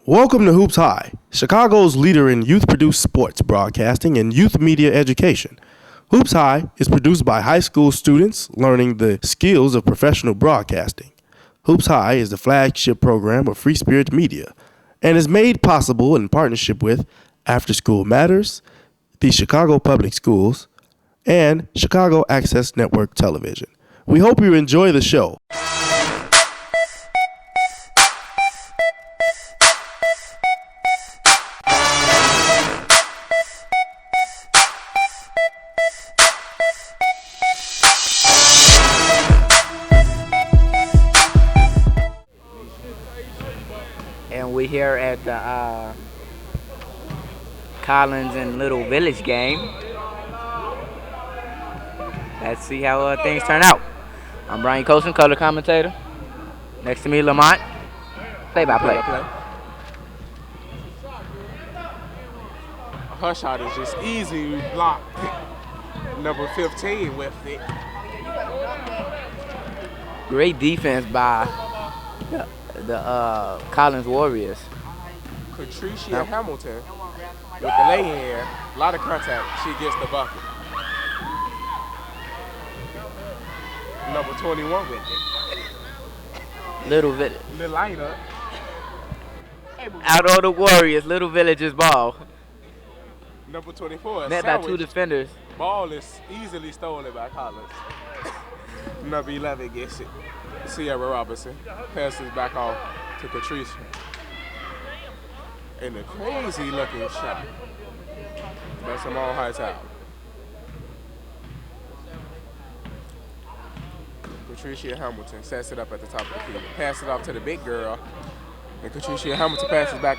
Welcome to Hoops High, Chicago's leader in youth-produced sports broadcasting and youth media education. Hoops High is produced by high school students learning the skills of professional broadcasting. Hoops High is the flagship program of Free Spirit Media and is made possible in partnership with After School Matters, the Chicago Public Schools, and Chicago Access Network Television. We hope you enjoy the show. And we're here at the Collins and Little Village game. Let's see how things turn out. I'm Brian Colson, color commentator. Next to me, Lamont, play-by-play. Her shot is just easy blocked. Number 15 with it. Great defense by the Collins Warriors. Patricia Hamilton with the lay-in. A lot of contact. She gets the bucket. Number 21 with it. Little Village. The lighter. Out on the Warriors, Little Village's ball. Number 24. Met by two defenders. Ball is easily stolen by Collins. Number 11 gets it. Sierra Robinson passes back off to Patricia. And a crazy looking shot. That's Simone Hightower. Patricia Hamilton sets it up at the top of the field. Passes it off to the big girl. And Patricia Hamilton passes back,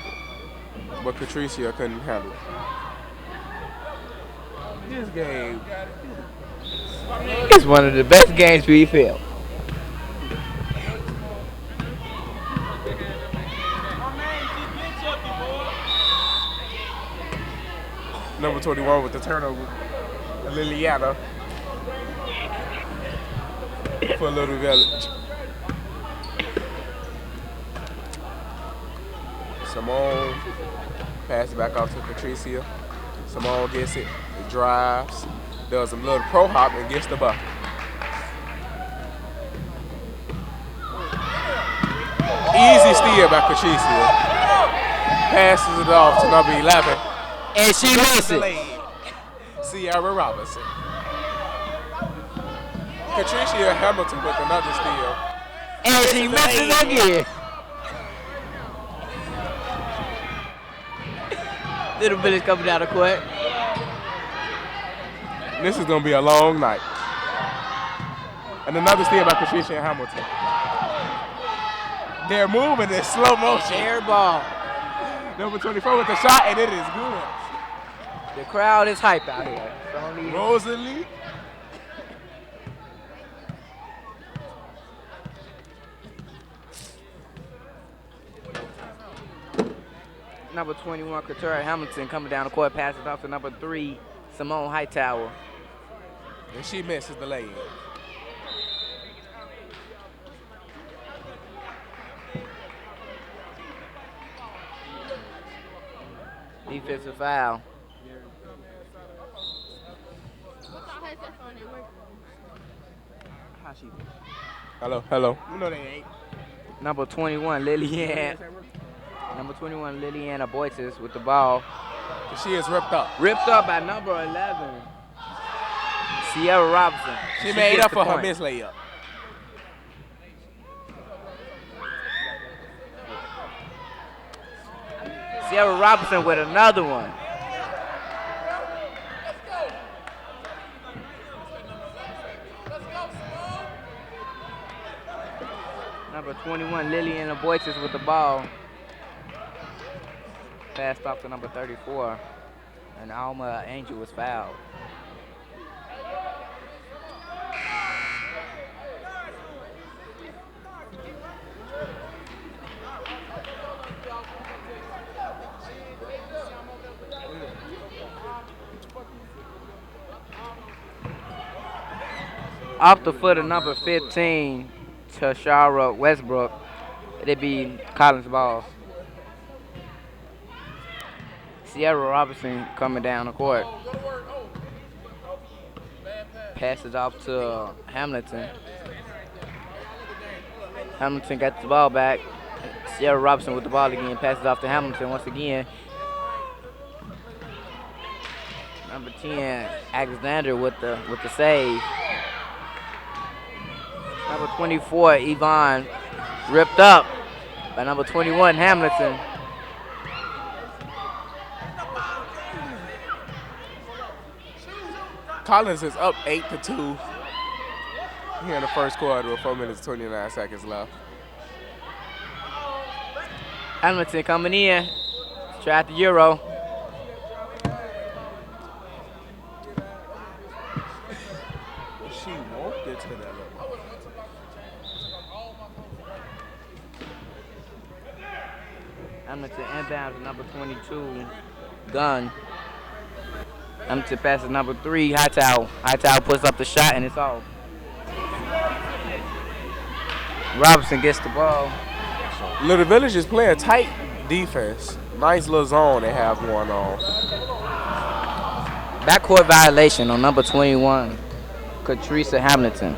but Patricia couldn't handle it. This game It's one of the best games we've held. Number 21 with the turnover, Liliana for Little Village. Simone passes back off to Patricia. Simone gets it, drives, does a little pro hop and gets the bucket. Easy steal by Patricia. Passes it off to number 11. And she misses. Sierra Robinson. Patricia Hamilton with another steal. And she misses again. Little Village coming down the court. This is going to be a long night. And another steal by Patricia Hamilton. They're moving in slow motion. Air ball. Number 24 with the shot, and it is good. The crowd is hype out here. Rosalie. Number 21, Katura Hamilton coming down the court, passes off to number 3, Simone Hightower. And she misses the lay-in. Defensive foul. Hello. You know they ain't. Number 21, Liliana Boytis with the ball. She is ripped up. Ripped up by number 11, Sierra Robinson. She made gets up the for her point. missed layup. Sierra Robinson with another one. Number 21, Liliana Boytis with the ball. Passed off to number 34. And Alma Angel was fouled. Off the foot of number 15, Tashara Westbrook. It'd be Collins' ball. Sierra Robinson coming down the court. Passes off to Hamilton. Hamilton got the ball back. Sierra Robinson with the ball again. Passes off to Hamilton once again. Number 10, Alexander with the save. Number 24, Yvonne, ripped up by number 21, Hamilton. Collins is up 8-2 here in the first quarter with 4 minutes and 29 seconds left. Hamilton coming in. Try the Euro. She won't get to that level. Hamilton inbound to number 22, Gunn. Hamilton passes number 3, Hightower. Hightower puts up the shot and it's off. Robinson gets the ball. Little Village is playing tight defense. Nice little zone they have going on. Backcourt violation on number 21, Katrisa Hamilton.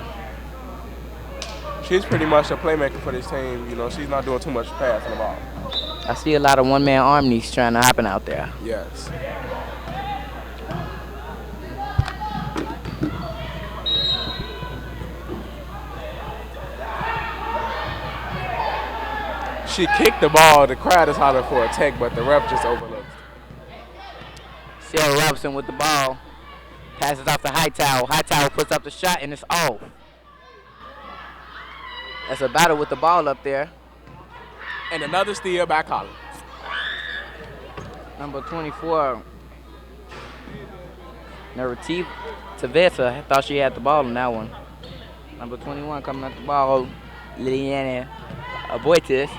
She's pretty much a playmaker for this team. You know, she's not doing too much passing the ball. I see a lot of one-man armies trying to happen out there. Yes. She kicked the ball. The crowd is hollering for a tech, but the ref just overlooked. Sierra Robinson with the ball. Passes off to Hightower. Hightower puts up the shot and it's off. That's a battle with the ball up there. And another steal by Collins. Number 24, Taveta. I thought she had the ball in that one. Number 21 coming up the ball, Liliana Aboitis.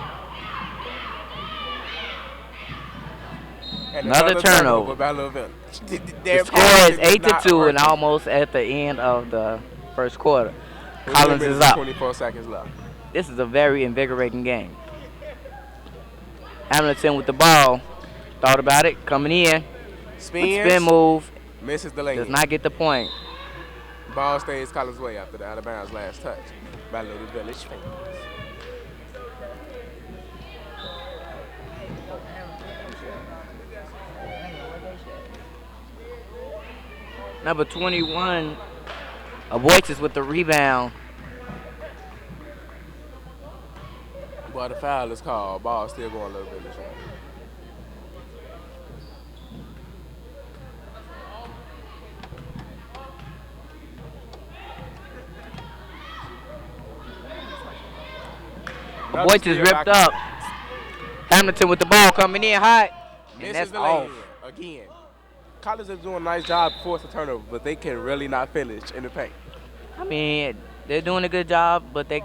And Another turnover. By Little Village. The score is 8-2 and almost at the end of the first quarter. Collins is up. 24 seconds left. This is a very invigorating game. Hamilton with the ball. Thought about it. Coming in. Spin move. Misses the lane. Does not get the point. Ball stays Collins' way after the Alabama's last touch by Little Village fans. Number 21, Aboitis with the rebound. But the foul is called. Ball still going Little Village way. Aboitis ripped up. Hamilton with the ball coming in hot. And Misses that's the off. lane again. Collins is doing a nice job forcing turnover, but they can really not finish in the paint. I mean, they're doing a good job, but they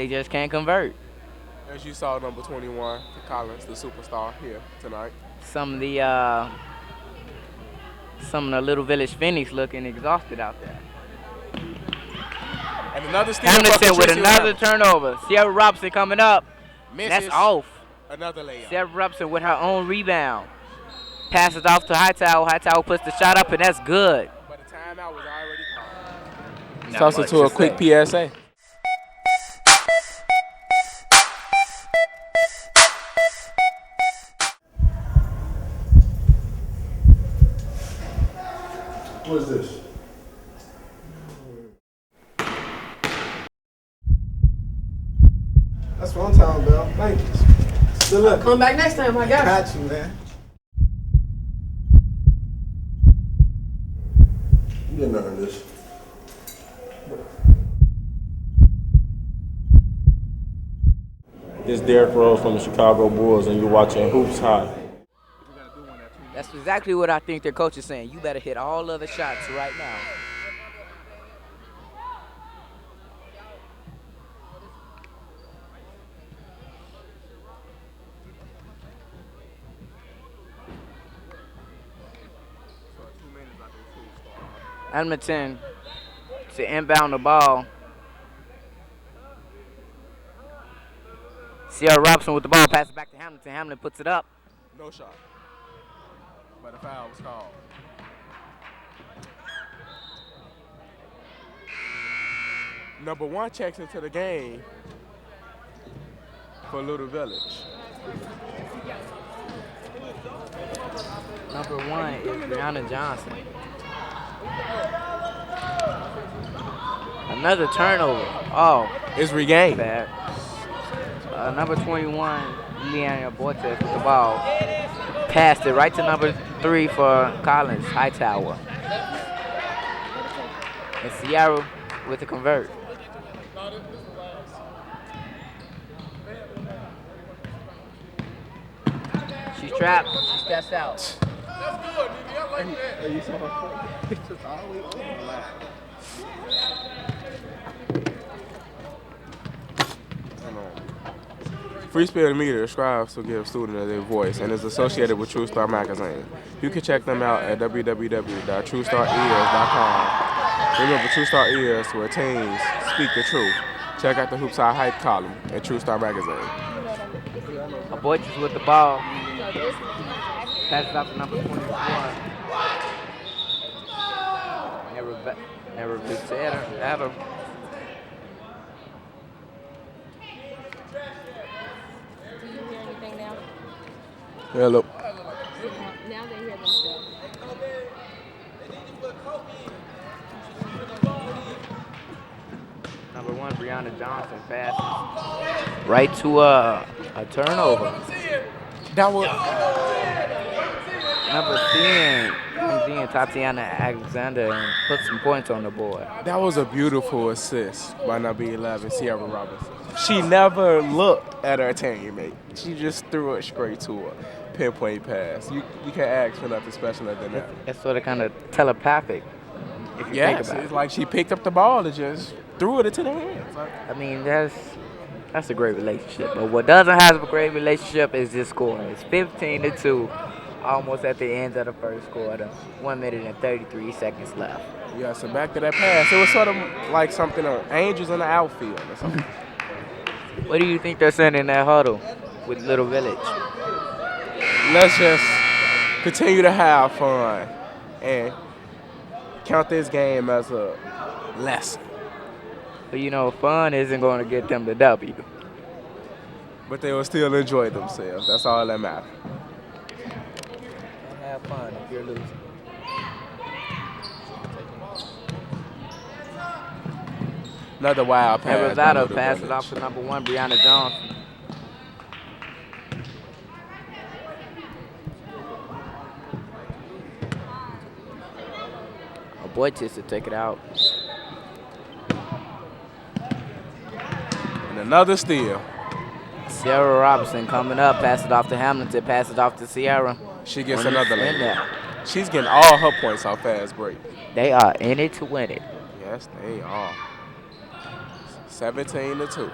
just can't convert. As you saw, number 21, Collins, the superstar here tonight. Some of the Little Village Phoenix looking exhausted out there. And another steal. Hamilton with another turnover. Sierra Robinson coming up. Misses. That's off. Another layup. Sierra Robinson with her own rebound. Passes off to Hightower. Hightower puts the shot up, and that's good. But the timeout was already called. Not Toss it much to a to quick say. PSA. What is this? That's what I'm talking about. Thank you. Good luck. Come back next time, I got Got you, man. You didn't earn this. This is Derrick Rose from the Chicago Bulls, and you're watching Hoops High. That's exactly what I think their coach is saying. You better hit all other shots right now. Hamilton to inbound the ball. Sierra Robinson with the ball, passes back to Hamilton. Hamilton puts it up. No shot. but the foul was called. Number 1 checks into the game for Little Village. Number 1 is Brianna Johnson. Another turnover. Oh, It's regained. bad. Number 21, Leanna Bortes with the ball. Passed it right to number 3 for Collins, Hightower. And Sierra with the convert. She's trapped. She steps out. Free Spirit Media strives to give students their voice and is associated with True Star Magazine. You can check them out at www.truestarears.com. Remember, True Star Ears, where teens speak the truth. Check out the Hoops High Hype column at True Star Magazine. Aboitis with the ball. Passes out to number 24. Never beats at her. Do you hear anything now? Hello. Now they hear themselves. Number 1, Brianna Johnson passes right to a turnover. That was Number 10 comes in, Tatiana Alexander, and puts some points on the board. a beautiful assist by number 11, Sierra Robinson. She never looked at her teammate. She just threw it straight to her. Pinpoint pass. You can't ask for nothing special than that. It's sort of kind of telepathic, if you think Yes, about it's it. like she picked up the ball and just threw it into the hands. Like, I mean, that's a great relationship. But what doesn't have a great relationship is this score. It's 15-2, almost at the end of the first quarter. 1 minute and 33 seconds left. yeah, so back to that pass. It was sort of like something of angels in the outfield or something. What do you think they're saying in that huddle with Little Village? Let's just continue to have fun and count this game as a lesson. But you know, fun isn't going to get them the W. But they will still enjoy themselves. That's all that matters. Have fun if you're losing. Another wild pass. by Rosado Little passes Village. off to number 1, Brianna Johnson. Aboitis to take it out. And another steal. Sierra Robinson coming up, passes it off to Hamilton, passes it off to Sierra. She gets When another it's in lane. there. She's getting all her points off fast break. They are in it to win it. Yes, they are. 17-2.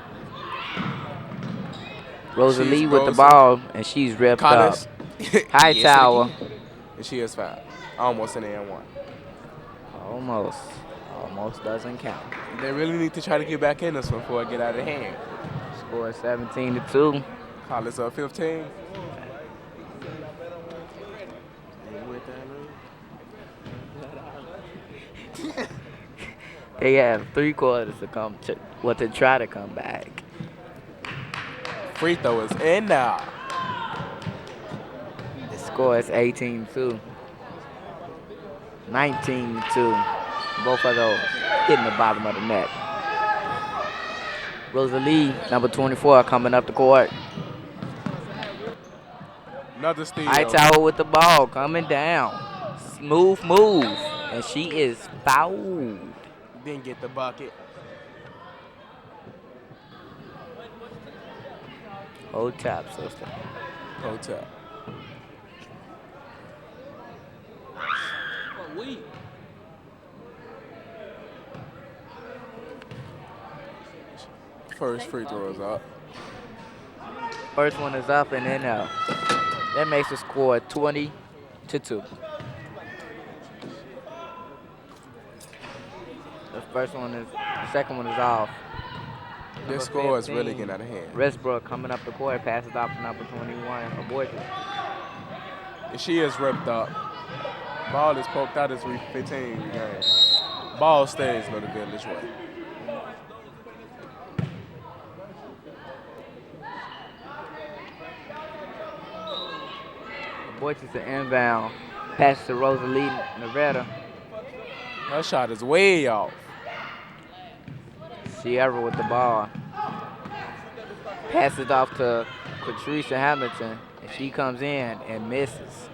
Rosalie She's with the Rosa- ball, and she's ripped Collins. up. Hightower. And she is fouled. Almost an and one. Almost doesn't count. They really need to try to get back in this one before it get out of hand. Score 17-2. Collins up 15. They have 3 quarters to to try to come back. Free throw is in now. The score is 18-2. 19-2. Both of those hitting the bottom of the net. Rosalie, number 24, coming up the court. Another steal. Hightower with the ball, coming down. Smooth move, and she is fouled. Didn't get the bucket. Hold tap, sister. Hotel. First free throw is up. First one is up and in out. That makes the score 20-2. The second one is off. This Number score is really 15, getting out of hand. Westbrook coming up the court, passes off to number 21, Aboitis. And she is ripped up. Ball is poked out as we 15 game. Ball stays Little Village way. Boyce is an inbound. Pass to Rosalie Nevada. Her shot is way off. Sierra with the ball. Passes off to Patricia Hamilton, and she comes in and misses.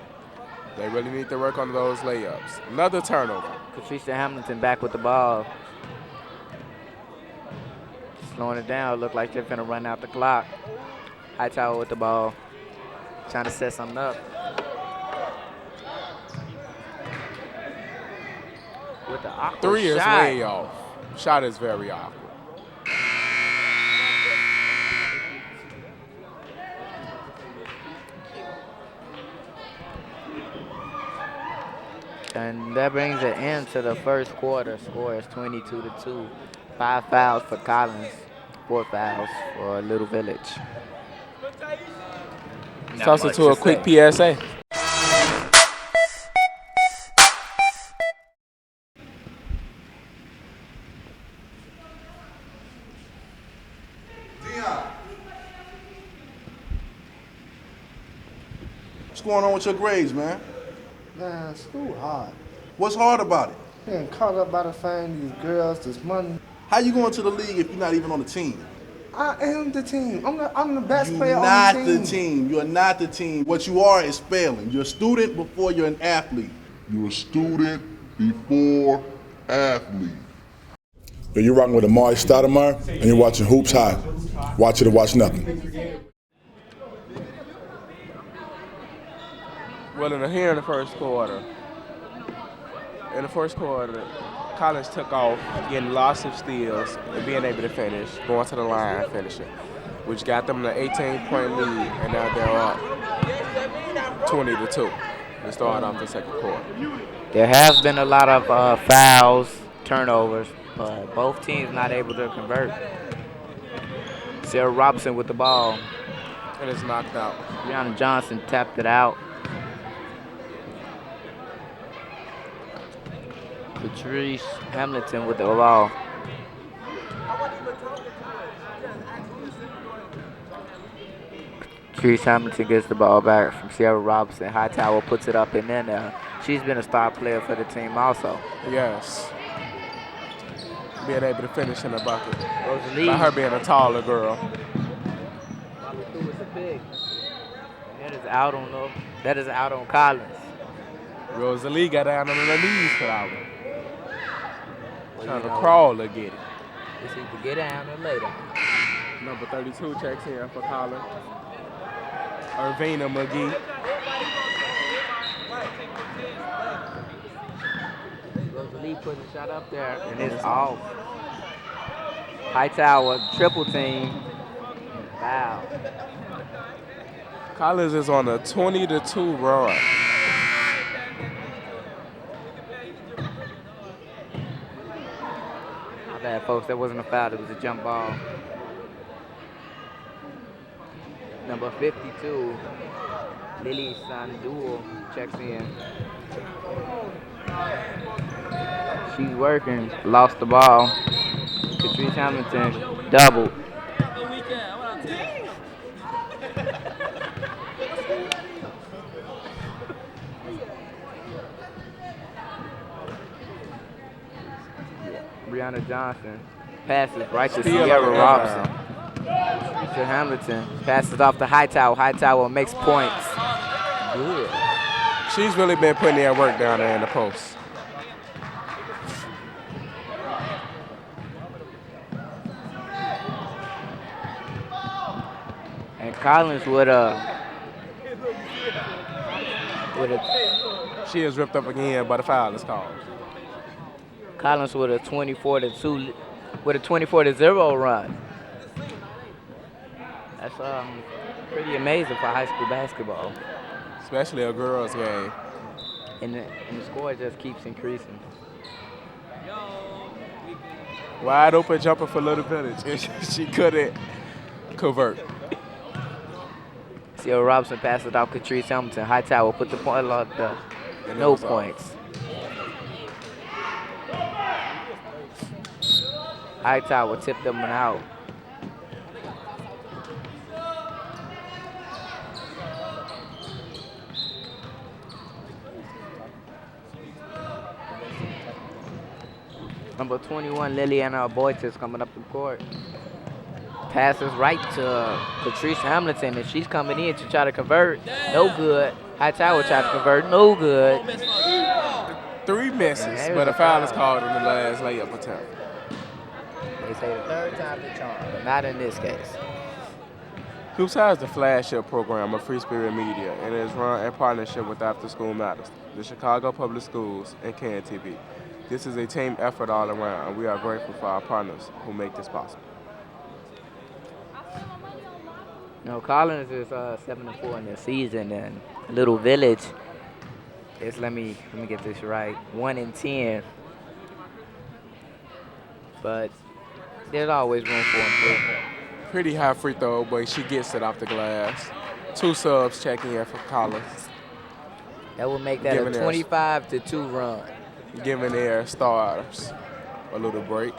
They really need to work on those layups. Another turnover. Patricia Hamilton back with the ball. Slowing it down. Look like they're finna run out the clock. Hightower with the ball. Trying to set something up. With the awkward Three is shot. way off. Shot is very awkward. And that brings an end to the first quarter. Score is 22-2. 5 fouls for Collins, 4 fouls for Little Village. Toss it to a quick PSA. What's going on with your grades, man? Man, school hard. What's hard about it? Getting caught up by the fame, these girls, this money. How you going to the league if you're not even on the team? I am the team. I'm the best You're player not on the team. the team. You're not the team. What you are is failing. You're a student before you're an athlete. You're a student before athlete. You're rocking with Amari Stoudemire, and you're watching Hoops High. Watch it or watch nothing. Well, here in the first quarter, Collins took off, getting lots of steals and being able to finish, going to the line, finishing, which got them an 18-point lead, and now they're up 20-2. They start off the second quarter. There has been a lot of fouls, turnovers, but both teams not able to convert. Sarah Robinson with the ball. And it's knocked out. Brianna Johnson tapped it out. Patrice Hamilton with the ball. Patrice Hamilton gets the ball back from Sierra Robinson. Hightower puts it up and then she's been a star player for the team also. Yes. Being able to finish in the bucket. Rosalie. By her being a taller girl. That is out on Collins. Rosalie got down on her knees for that one. Trying to crawl or get it. It's either get down or lay down. Number 32 checks in for Collins. Irvina McGee. Rosalie put the shot up there and it's off. Hightower triple team. Foul. Collins is on a 20-2 run. My bad, folks. That wasn't a foul. It was a jump ball. Number 52, Lily Sanduo checks in. She's working. Lost the ball. Patrice Hamilton doubled. Brianna Johnson passes right to Sierra Robinson. Patricia Hamilton passes off to Hightower. Hightower makes points. Good. She's really been putting that work down there in the post. And Collins with a She is ripped up again, but a foul is called. Collins with a 24-2, with a 24-0 run. That's pretty amazing for high school basketball. Especially a girls' game. And the score just keeps increasing. Wide open jumper for Little Village. She couldn't convert. Sierra Robinson passes it off Catrice Hamilton. Hightower put the point on the And no it was off. points. Hightower tipped them out. Number 21, Liliana Boytis coming up the court. Passes right to Catrice Hamilton, and she's coming in to try to convert. No good. Hightower tried to convert. No good. 3 misses, There's but a a foul is foul. called in the last layup attempt. They say the third time the charm, but not in this case. Hoops High is the flagship program of Free Spirit Media and is run in partnership with After School Matters, the Chicago Public Schools, and KNTV. This is a team effort all around, and we are grateful for our partners who make this possible. No, Collins is 7-4 in the season, and Little Village is let me get this right, 1-10. But there's always room for improvement. Pretty high free throw, but she gets it off the glass. 2 subs checking in for Collins, That will make that Giving a us- 25-2 run. giving their starters a little break.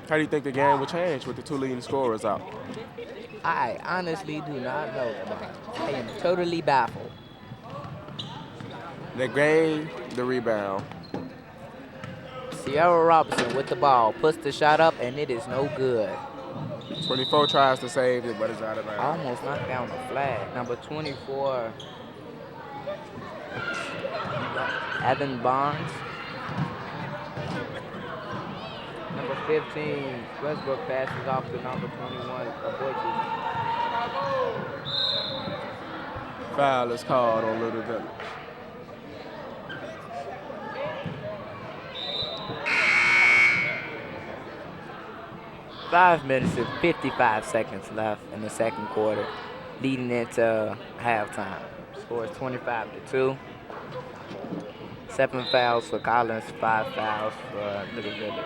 How do you think the game will change with the 2 leading scorers out? I honestly do not know. I am totally baffled. They gain the rebound. Sierra Robinson with the ball, puts the shot up, and it is no good. 24 tries to save it, but it's out of bounds. Almost knocked down the flag. Number 24, Evan Barnes. Number 15, Westbrook passes off to number 21, Aboitis. Foul is called on Little Village. Five minutes and 55 seconds left in the second quarter, leading into halftime. Score is 25-2. 7 fouls for Collins, 5 fouls for Little Village.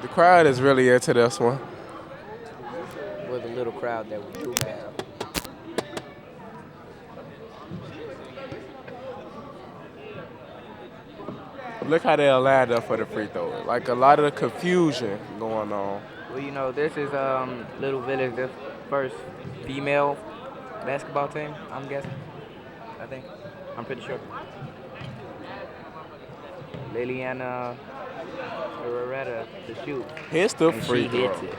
The crowd is really into this one. With a little crowd that we do have. Look how they lined up for the free throw. Like a lot of confusion going on. Well, you know, this is Little Village, their first female basketball team, I'm guessing. I think. I'm pretty sure. Liliana Herrera to shoot. Hits the And free she throw. hits it.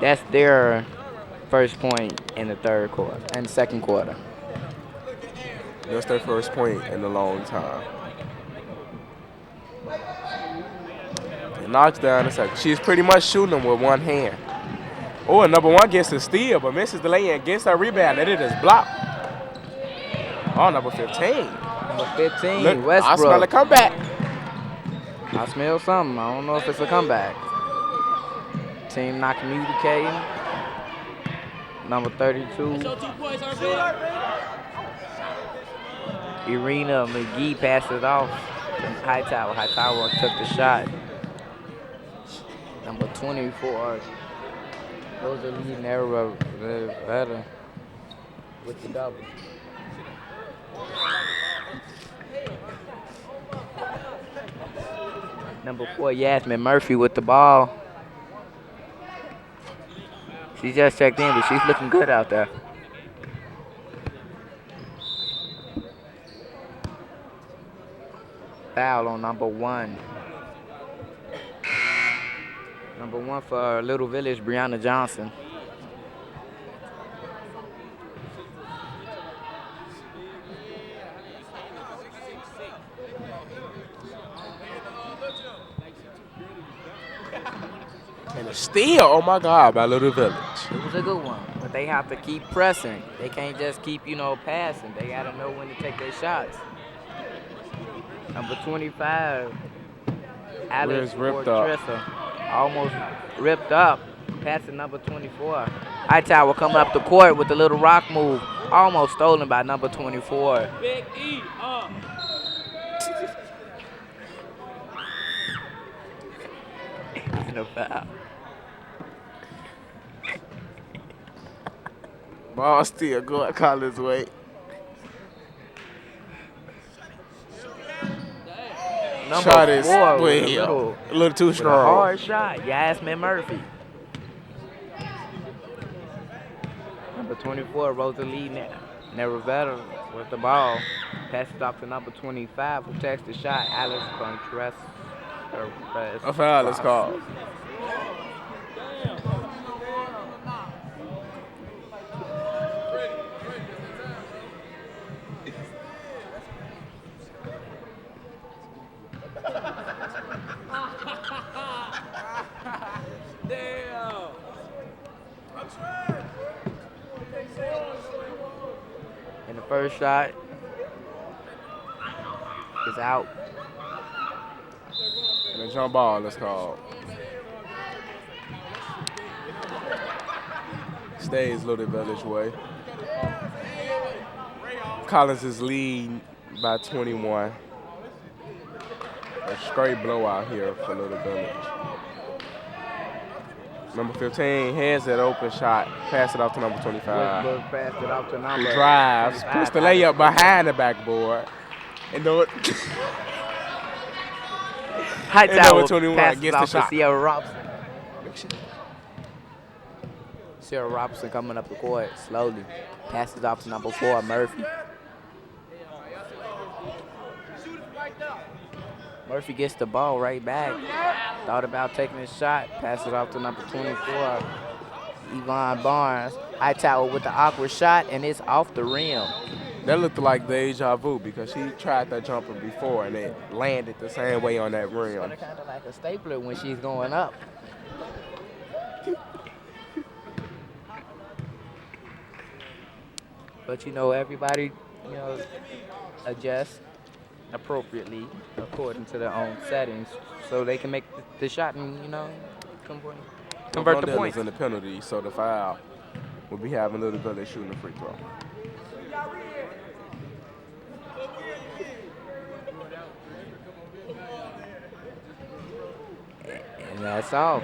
That's their first point in the third quarter, and second quarter. That's their first point in a long time. It knocks down the second. She's pretty much shooting them with one hand. Oh, and number 1 gets the steal, but misses the lay-in, gets her rebound, and it is blocked. Oh, number 15. Number 15, Look, Westbrook. I smell a comeback. I smell something. I don't know if it's a comeback. Team not communicating. Number 32. Irina McGee passed it off to Hightower. Hightower took the shot. Number 24. Those are leading error better with the double. Number 4, Yasmin Murphy with the ball. She just checked in, but she's looking good out there. Foul on number 1. Number 1 for Little Village, Brianna Johnson. And a steal, oh my God, by Little Village. It was a good one, but they have to keep pressing. They can't just keep, passing. They got to know when to take their shots. Number 25, Alex ripped up. Fortressa, almost ripped up. Passing number 24. Hightower coming up the court with a little rock move, almost stolen by number 24. and a foul. Ball still going Collins' way. Number Shot is 4 way with a little too with a strong. hard shot. Yasmin Murphy. Number 24, Rosalie Nerevetta with the ball. Passes off to number 25, who takes the shot. Alice Contreras. A foul is called. And the first shot is out. And a jump ball is called. Stays Little Village way. Collins is leading by 21. A straight blowout here for Little Village. Number 15 heads that open shot. Pass it off to number 25. Westbrook passed it off to He number drives, 25. puts the layup behind the backboard. And do it. Hightower 21 passes gets the off to shot. Sierra Robinson. Sierra Robinson coming up the court slowly. Passes off to number 4, Murphy. Murphy gets the ball right back. Thought about taking a shot. Passes off to number 24, Yvonne Barnes. Hightower with the awkward shot, and it's off the rim. That looked like deja vu because she tried that jumper before and it landed the same way on that rim. Kind of like a stapler when she's going up. But you know, everybody, you know, adjusts appropriately according to their own settings, so they can make the shot and, you know, convert the Rondell points. is in the penalty, so the foul will be having Little Village shooting a free throw. And that's all.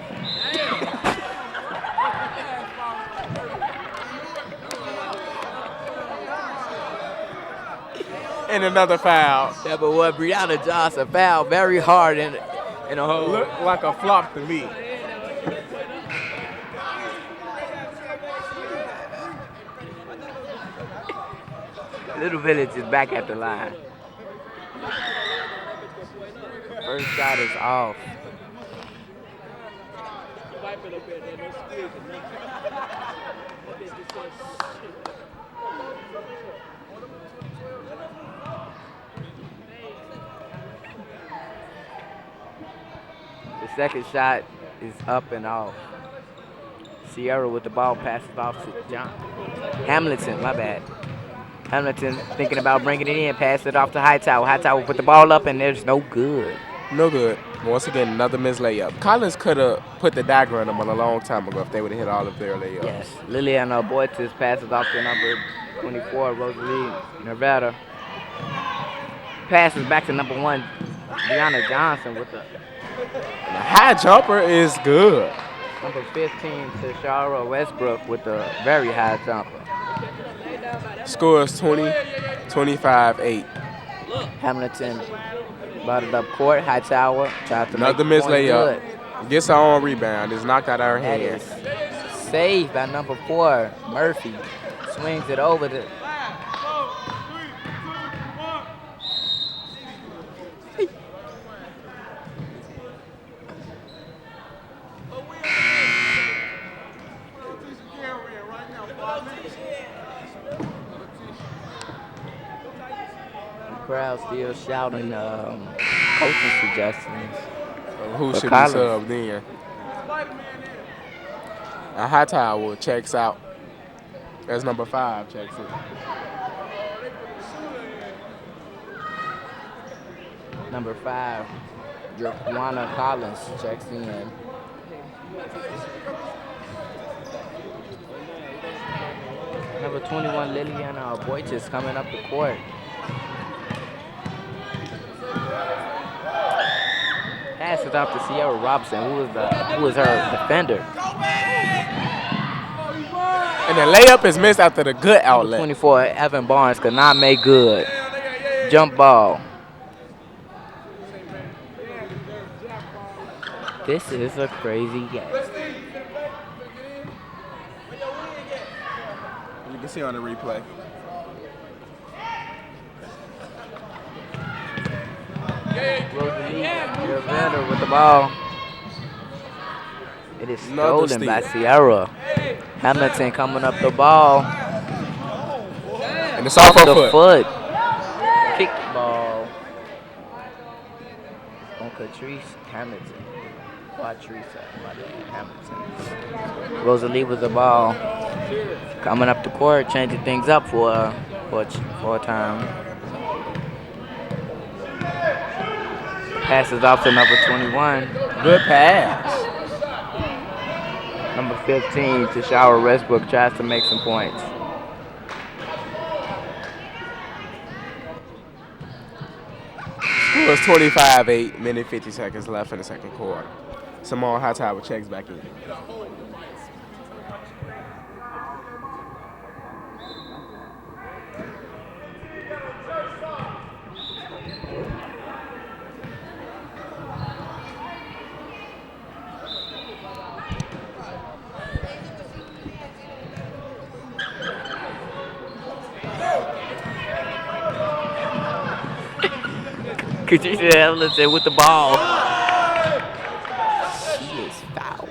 And another foul. Yeah, but what Brianna Johnson fouled very hard in a hole. Looked like a flop to me. Little Village is back at the line. First shot is off. The second shot is up and off. Sierra with the ball passes off to John Hamilton, my bad. Hamilton thinking about bringing it in, pass it off to Hightower. Hightower put the ball up, and there's no good. No good. Once again, another missed layup. Collins could have put the dagger in them a long time ago if they would have hit all of their layups. Yes. Liliana Boitis passes off to number 24, Rosalie Nevada. Passes back to number 1, Brianna Johnson with the The high jumper is good. number 15 to Shara Westbrook with the very high jumper. Scores 20, 25-8. Hamilton brought it up court. Hightower tries to Another make missed the point layup. good. Gets her own rebound. It's knocked out of her That hand. is saved by number 4, Murphy. Swings it over to crowd still shouting coaching suggestions. Who For should Collins. be subbed in? A Hightower checks out. As number 5 checks in. Number 5, Juana Collins checks in. Number 21, Liliana Boitis coming up the court. Pass Passes off to Sierra Robinson, who was her defender. And the layup is missed after the good outlet. 24, Evan Barnes could not make good. Jump ball. This is a crazy game. You can see on the replay. Rosalie, the defender with the ball. It is stolen by Sierra. Hamilton coming up the ball. And it's off her foot. Kick ball on Catrice Hamilton. Hamilton. Rosalie with the ball. Coming up the court, changing things up for a time. Passes off to number 21. Good pass. Number 15, Tashara Westbrook tries to make some points. It was 25-8, minute 50 seconds left in the second quarter. Simone Hightower checks back in. Katisha Hamilton with the ball. She is foul.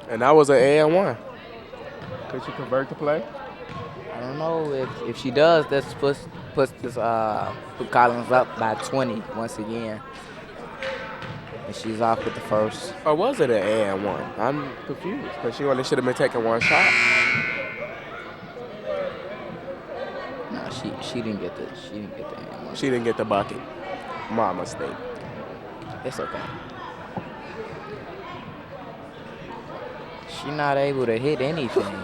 And that was an and one. Could she convert the play? I don't know if she does. That puts put Collins up by 20 once again. And she's off with the first. Or was it an and one? I'm confused because she only should have been taking one shot. No, she didn't get the and one. She didn't get the bucket. My mistake. It's okay. She's not able to hit anything.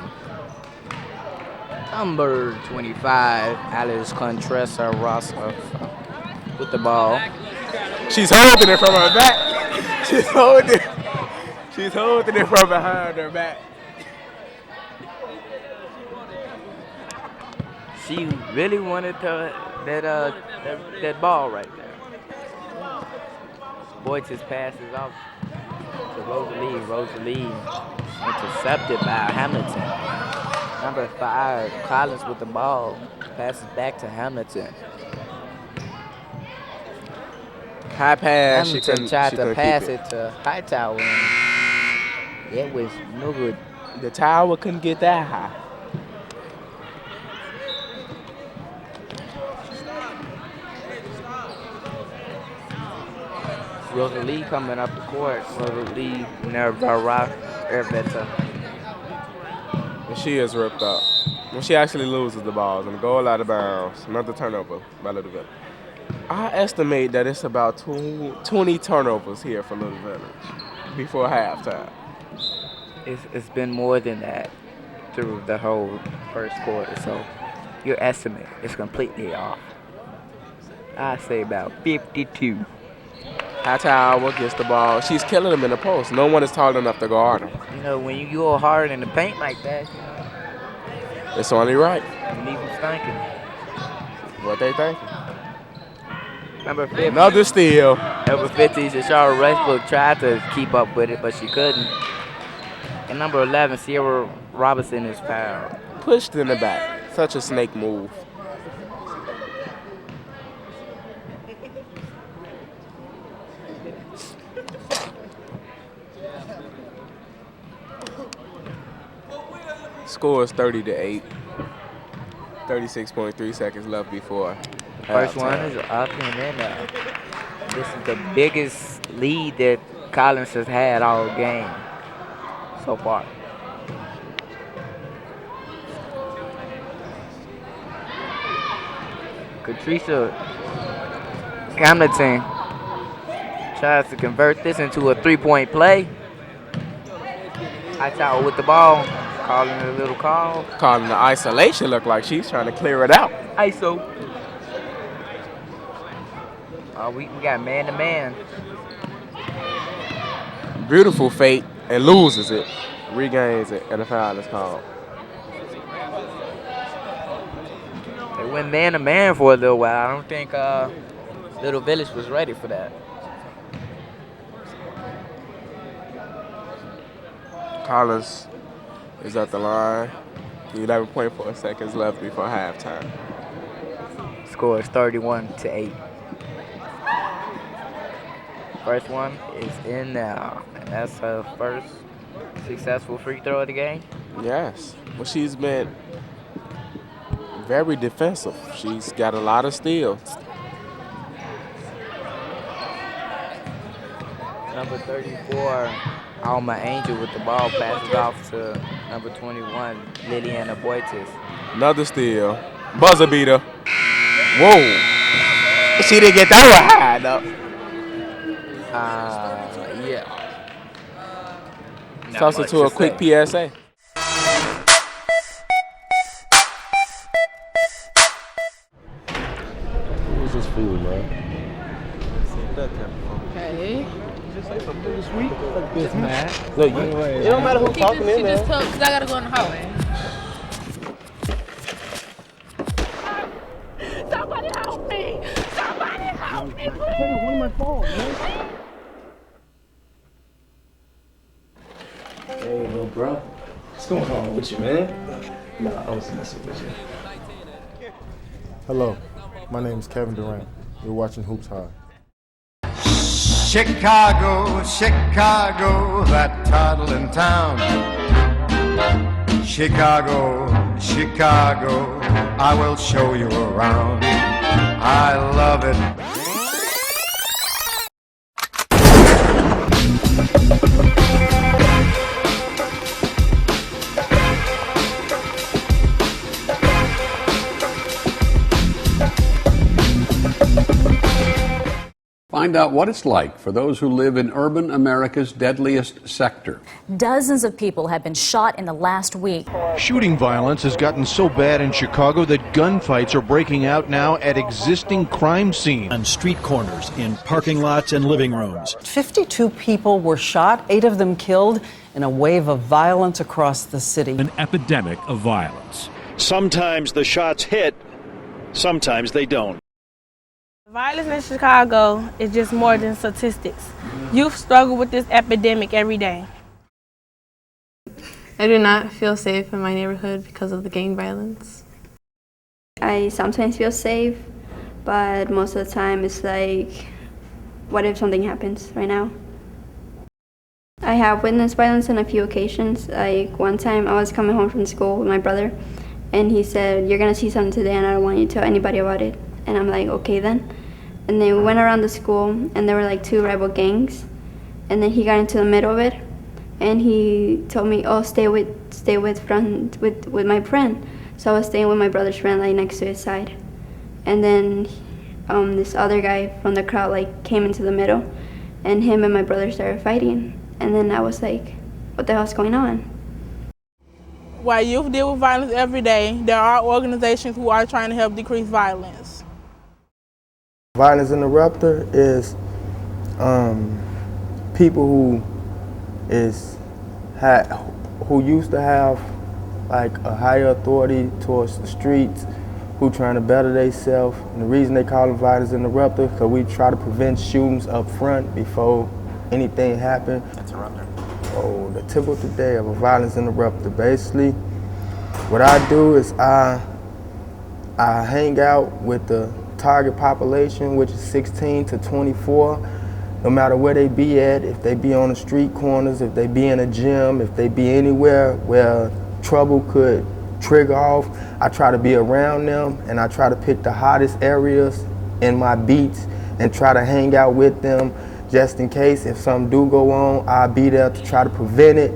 Number 25, Alice Contressa Ross with the ball. She's holding it from her back. She's holding it from behind her back. She really wanted that ball right there. Boyce's pass is off to Rosalie. Rosalie intercepted by Hamilton. Number 5, Collins with the ball. Passes back to Hamilton. High pass. Hamilton tried to pass it to Hightower. It was no good. The tower couldn't get that high. Rosalie coming up the court. Rosalie Nervara Erveta. And she is ripped up. When she actually loses the ball, and goal out of bounds. Another turnover by Little Village. I estimate that it's about 20 turnovers here for Little Village before halftime. It's been more than that through the whole first quarter, so your estimate is completely off. I say about 52. Hightower gets the ball. She's killing them in the post. No one is tall enough to guard her. You know, when you go hard in the paint like that, It's only right. you leave them stinking. What they thinking. Number 50. Another steal. Number 50, Tashara Westbrook tried to keep up with it, but she couldn't. And number 11, Sierra Robinson is fouled. Pushed in the back. Such a snake move. Score is 30-8. 36.3 seconds left before First halftime. one is up and in. This is the biggest lead that Collins has had all game so far. Katricia Hamilton tries to convert this into a three-point play. Hightower with the ball. Calling it a little call. Calling the isolation look like she's trying to clear it out. ISO. We got man to man. Beautiful fake and loses it. Regains it, and the foul is called. They went man to man for a little while. I don't think Little Village was ready for that. Collins is at the line. 11.4 seconds left before halftime. Score is 31-8. First one is in now, and that's her first successful free throw of the game. Yes. Well, she's been very defensive. She's got a lot of steals. Number 34, Alma Angel with the ball, passes off to number 21, Liliana Boites. Another steal. Buzzer beater. Whoa. She didn't get that one high, though. Yeah. Toss it to a quick PSA. Who's this fool, man? Hey. This man. Look, it don't matter who's talking in there. She just told because I gotta go in the hallway. Somebody help me! Somebody help me, please! One of my phone, man. Hey, little bro. What's going on with you, man? Nah, I was messing with you. Hello, my name is Kevin Durant. You're watching Hoops High. Chicago, Chicago, that toddling town. Chicago, Chicago, I will show you around. I love it. Find out what it's like for those who live in urban America's deadliest sector. Dozens of people have been shot in the last week. Shooting violence has gotten so bad in Chicago that gunfights are breaking out now at existing crime scenes. On street corners, in parking lots and living rooms. 52 people were shot, 8 of them killed, in a wave of violence across the city. An epidemic of violence. Sometimes the shots hit, sometimes they don't. Violence in Chicago is just more than statistics. Youth struggle with this epidemic every day. I do not feel safe in my neighborhood because of the gang violence. I sometimes feel safe, but most of the time it's like, what if something happens right now? I have witnessed violence on a few occasions. Like one time I was coming home from school with my brother, and he said, "You're gonna see something today and I don't want you to tell anybody about it." And I'm like, okay then. And then we went around the school and there were like 2 rival gangs. And then he got into the middle of it and he told me, oh, stay with my friend. So I was staying with my brother's friend like next to his side. And then this other guy from the crowd like came into the middle and him and my brother started fighting. And then I was like, what the hell's going on? While youth deal with violence every day, there are organizations who are trying to help decrease violence. Violence Interrupter is people who used to have like a higher authority towards the streets, who trying to better themselves. And the reason they call them Violence Interrupter because we try to prevent shootings up front before anything happens. Interrupter. Oh, the tip of the day of a Violence Interrupter. Basically, what I do is I hang out with the target population, which is 16 to 24, no matter where they be at, if they be on the street corners, if they be in a gym, if they be anywhere where trouble could trigger off, I try to be around them and I try to pick the hottest areas in my beats and try to hang out with them just in case if something do go on, I'll be there to try to prevent it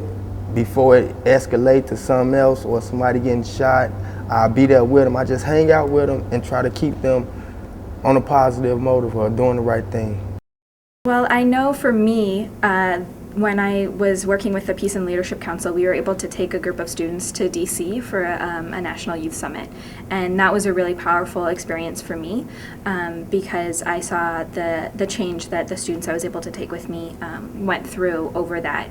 before it escalates to something else or somebody getting shot. I'll be there with them. I just hang out with them and try to keep them on a positive motive or doing the right thing. Well, I know for me, when I was working with the Peace and Leadership Council, we were able to take a group of students to DC for a National Youth Summit. And that was a really powerful experience for me because I saw the change that the students I was able to take with me went through over that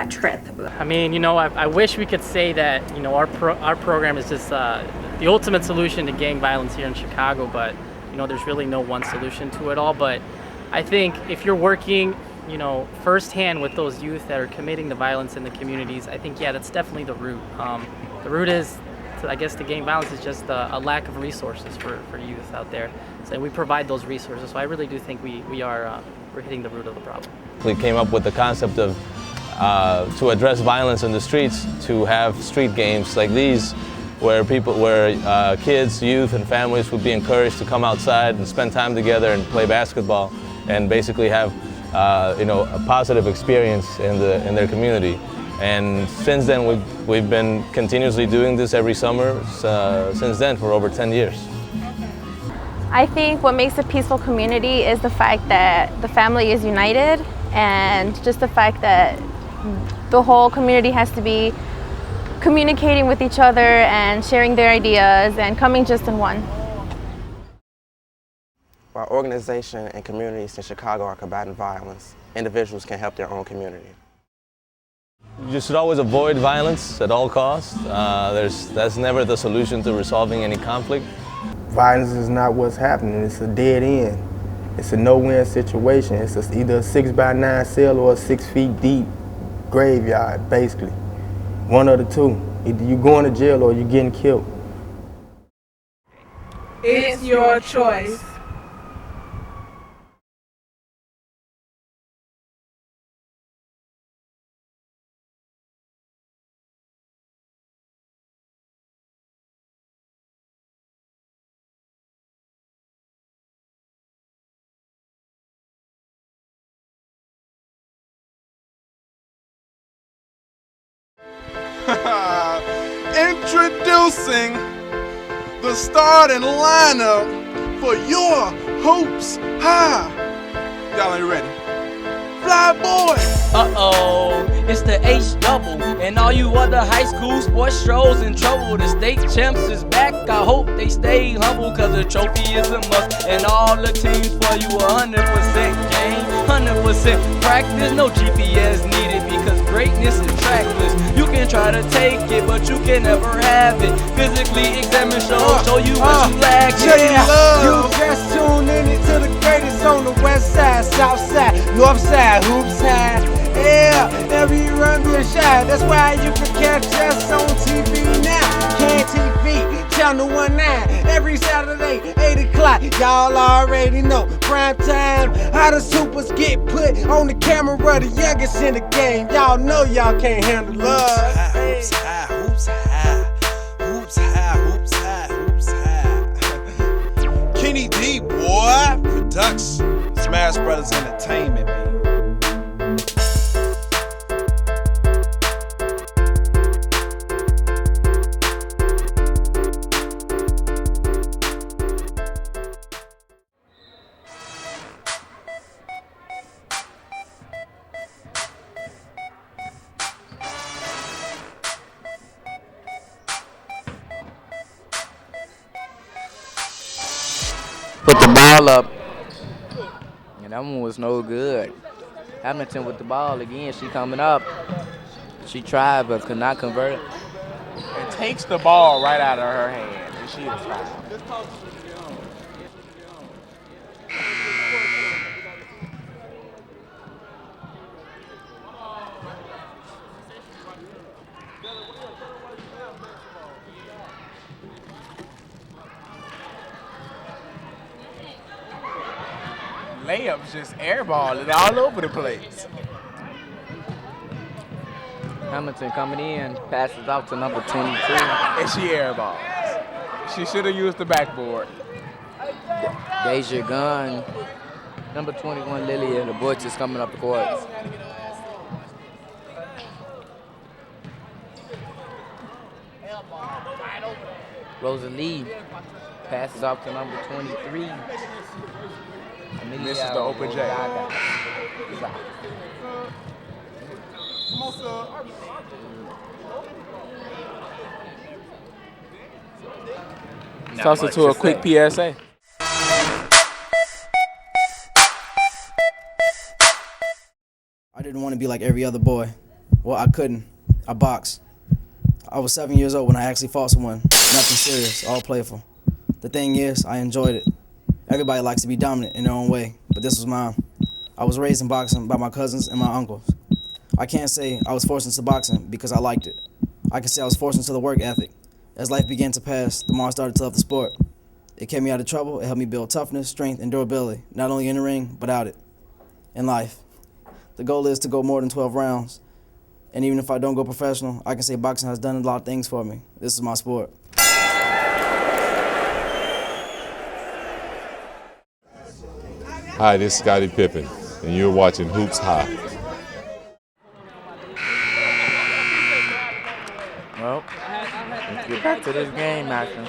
trip. I mean, you know, I wish we could say that, you know, our program is just the ultimate solution to gang violence here in Chicago, but, you know, there's really no one solution to it all. But I think if you're working, you know, firsthand with those youth that are committing the violence in the communities, I think, yeah, that's definitely the root. The root is, I guess, the gang violence is just a lack of resources for youth out there. So we provide those resources. So I really do think we're hitting the root of the problem. We came up with the concept of to address violence in the streets, to have street games like these, where kids, youth, and families would be encouraged to come outside and spend time together and play basketball, and basically have you know, a positive experience in their community. And since then, we've been continuously doing this every summer since then for over 10 years. I think what makes a peaceful community is the fact that the family is united, and just the fact that the whole community has to be communicating with each other and sharing their ideas and coming just in one. While organizations and communities in Chicago are combating violence, individuals can help their own community. You should always avoid violence at all costs. That's never the solution to resolving any conflict. Violence is not what's happening. It's a dead end. It's a no-win situation. It's either a 6x9 cell or a 6 feet deep graveyard, basically. One of the two. Either you're going to jail or you're getting killed. It's your choice. Introducing the starting lineup for your Hoops High. Y'all ain't ready. Fly boy. Uh-oh, it's the H-double. And all you other high school sports shows in trouble. The state champs is back. I hope they stay humble, cause the trophy is a must. And all the teams for you 100% game, 100% practice. No GPS needed because greatness is trackless. You can try to take it, but you can never have it. Physically examine, show you what you lack. Yeah, you just tuned in to the greatest on the west side, south side, north side, Hoops High. Yeah, every run be a shot. That's why you can catch us on TV now. Can TV, channel 19, every Saturday, 8 o'clock. Y'all already know. Prime time, how the supers get put on the camera, the youngest in the game. Y'all know y'all can't handle love. Hoops high, hoops high, hoops high, hoops high, hoops high. Kenny D, boy, production. Smash Brothers Entertainment, baby. Put the ball up. And that one was no good. Hamilton with the ball again. She coming up. She tried but could not convert it. And takes the ball right out of her hand, and she is fouled. Layups just airballing all over the place. Hamilton coming in, passes out to number 22. And she airballs. She should have used the backboard. Deja Gunn, number 21, Lillian, the Butch is coming up the court. Rosalie passes off to number 23. This is the open J. Toss it to a quick PSA. I didn't want to be like every other boy. Well, I couldn't. I boxed. I was 7 years old when I actually fought someone. Nothing serious, all playful. The thing is, I enjoyed it. Everybody likes to be dominant in their own way, but this was mine. I was raised in boxing by my cousins and my uncles. I can't say I was forced into boxing because I liked it. I can say I was forced into the work ethic. As life began to pass, the more I started to love the sport. It kept me out of trouble. It helped me build toughness, strength, and durability, not only in the ring, but out it, in life. The goal is to go more than 12 rounds. And even if I don't go professional, I can say boxing has done a lot of things for me. This is my sport. Hi, this is Scottie Pippen, and you're watching Hoops High. Well, let's get back to this game action.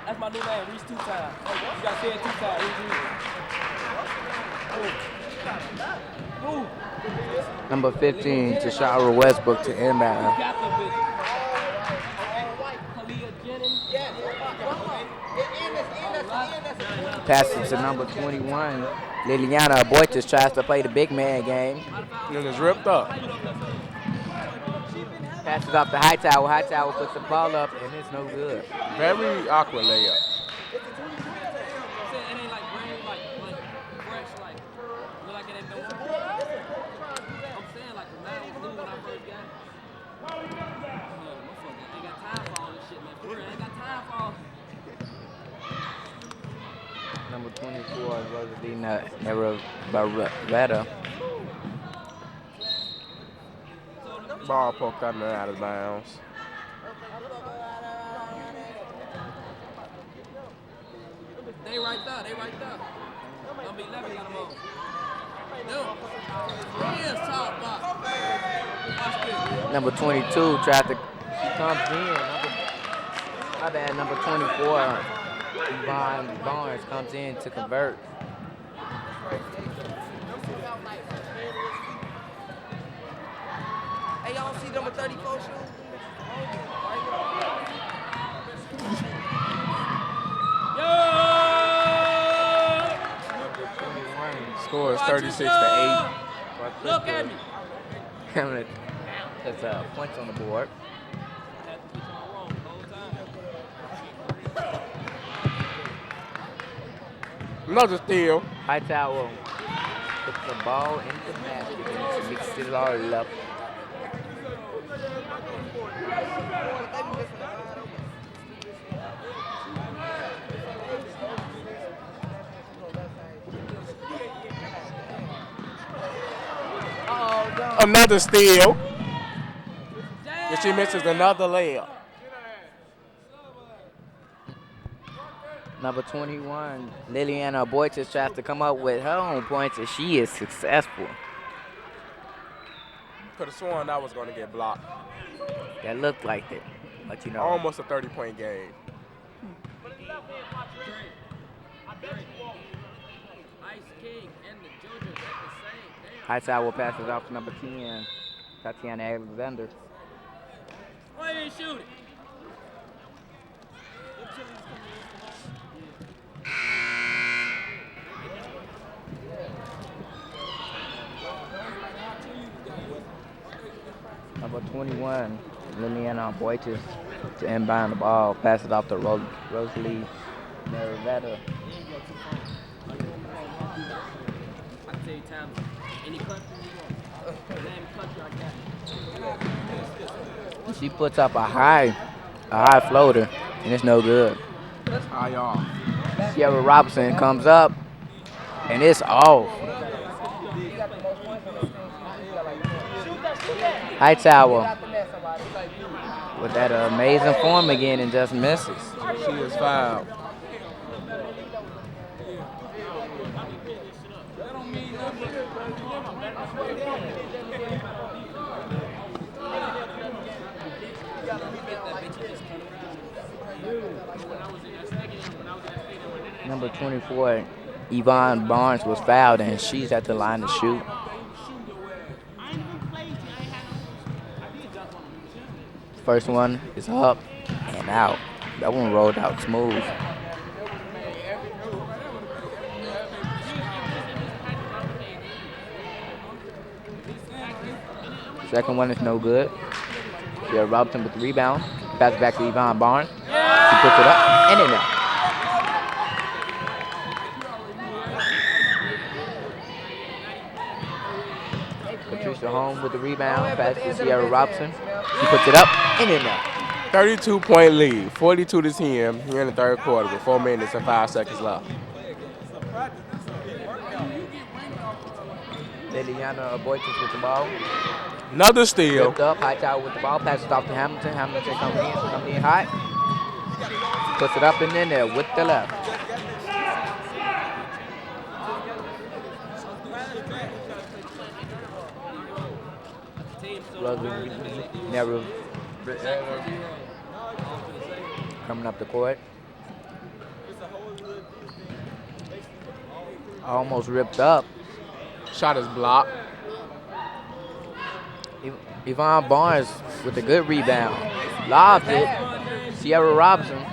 That's my new name, Reese 2 times. You gotta say it 2 times. Number 15, Tashara Westbrook to inbound. Passes to number 21. Liliana Aboitis tries to play the big man game. And it's ripped up. Passes off to Hightower. Hightower puts the ball up, and it's no good. Very awkward layup. Number 24 is Rosalina Barretta. Ball poked out and out of bounds. They right there, they right there. Number 11 got them on. No. Yes, top box. Number 22 tried to, she comes in. My bad, number 24, Yvonne Barnes comes in to convert. Hey, y'all see number 34 shoes? Score is 36 to 8. Look at me. That's points on the board. Another steal. Hightower puts the ball in the basket and mixes it all up. Another steal. And she misses another layup. Number 21, Liliana Aboitis tries to come up with her own points, and she is successful. Could have sworn that was going to get blocked. That looked like it, but you know. Almost a 30-point game. Hightower passes off to number 10, Tatiana Alexander. Why you ain't shoot it? Number 21, Liliana Aboitis to inbound the ball, passes off to Rosalie Merivetta. She puts up a high floater, and it's no good. High y'all. Sierra Robinson comes up, and it's off. Hightower with that amazing form again and just misses. She is fouled. Number 24, Yvonne Barnes was fouled, and she's at the line to shoot. First one is up and out. That one rolled out smooth. Second one is no good. Sierra Robinson with the rebound. Pass back to Yvonne Barnes. She puts it up and in. Patricia Holmes with the rebound. Pass to Sierra Robinson. She puts it up and in. 32-point lead, 42-10 here in the third quarter with 4 minutes and 5 seconds left. Liliana Boytis with the ball. Another steal. Whipped up, Hightower with the ball. Passes off to Hamilton. Hamilton coming in high. Puts it up and in there with the left. Never coming up the court. Almost ripped up. Shot is blocked. Yvonne Barnes with a good rebound. Lobbed it. Sierra Robinson.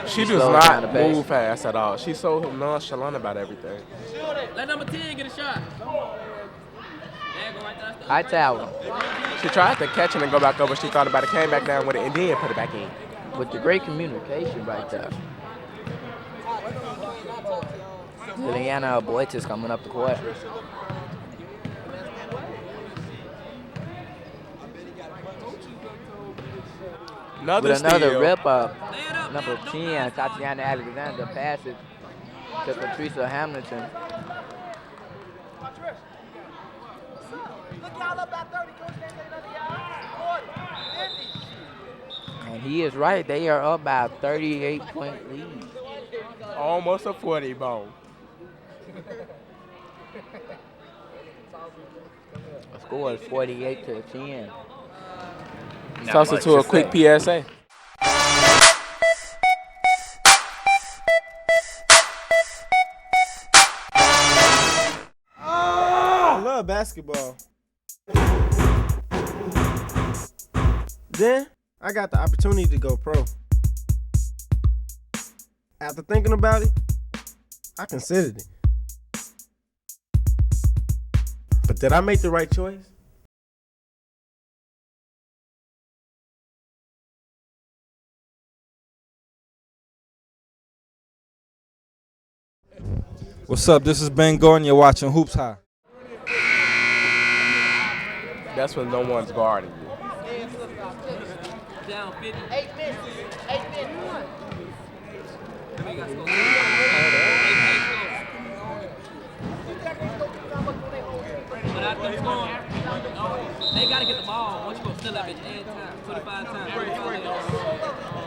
She does not move fast at all. She's so nonchalant about everything. Let number 10 get a shot. Hightower. She tried to catch it and go back over. She thought about it, came back down with it, and then put it back in. With the great communication right there. Liliana Boytis coming up the court. Another steal. Rip up. Number 10, Tatiana Alexander passes to Patricia Hamilton. And he is right. They are up by a 38-point lead. Almost a 40 ball. The score is 48-10. Toss it to a quick PSA. I love basketball. Then I got the opportunity to go pro. After thinking about it, I considered it. But did I make the right choice? What's up? This is Ben Gordon. You're watching Hoops High. That's when no one's guarding you. Down 50. 8 minutes. 8 minutes. They gotta get the ball. Once you go steal that bitch every time, 25 times.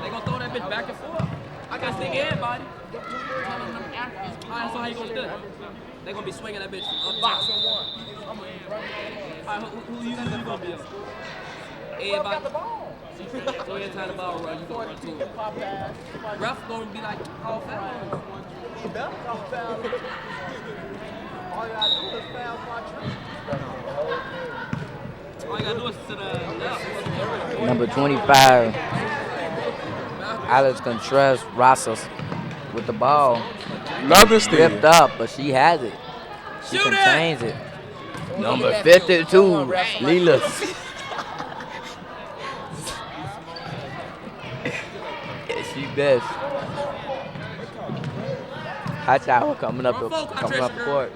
They gonna throw that bitch back and forth. I gotta stick everybody. Alright, so how you gonna steal it? They gonna be swinging that bitch up top. Alright, who you gonna be? Everybody. So every time the ball run, you gonna run to it. Ref gonna be like, oh, foul. All you gotta do is foul Patrice. All you gotta do is to the left. Number 25, Alex Contreras Rosas with the ball. Another steal. Ripped up, but she has it. She contains it. Number 52, Lilas. She best. Hightower coming up the court.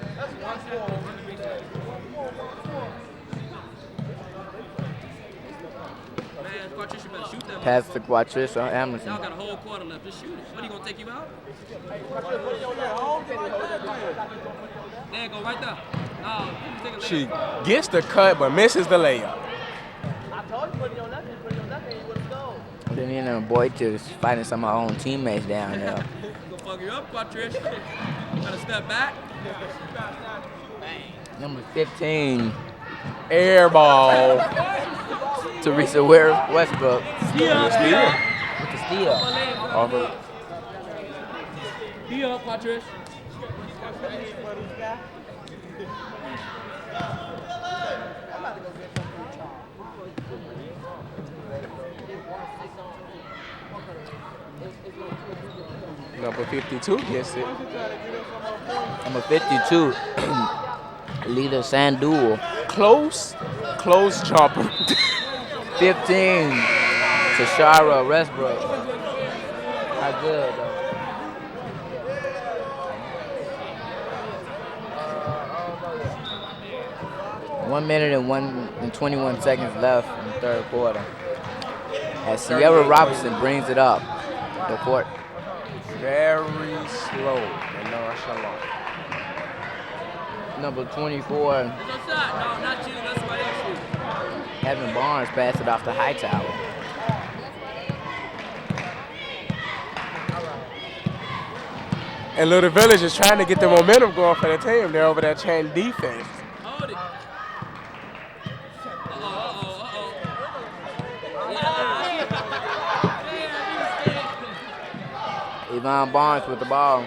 Pass to Quatricia Hamilton. Y'all got a whole quarter left. Just shoot it. What, he gonna take you out? There, go right there. No, She gets the cut but misses the layup. Then you know, Boytis fighting some of our own teammates down there. Go fuck you up, Quatricia. Gotta step back. Number 15. Air ball. Teresa Westbrook. With the steal. Over. Be up, Patrice. Number 52 gets it. Number 52, Lita Sandul. Close jumper. 15, Tashara Westbrook. How good, though. One minute and 21 seconds left in the third quarter. As Sierra Robinson brings it up the court. Very slow and nonchalant. Number 24, Evan Barnes passed it off to Hightower. And Little Village is trying to get the momentum going for the team. They're over there chanting defense. Yvonne Barnes with the ball.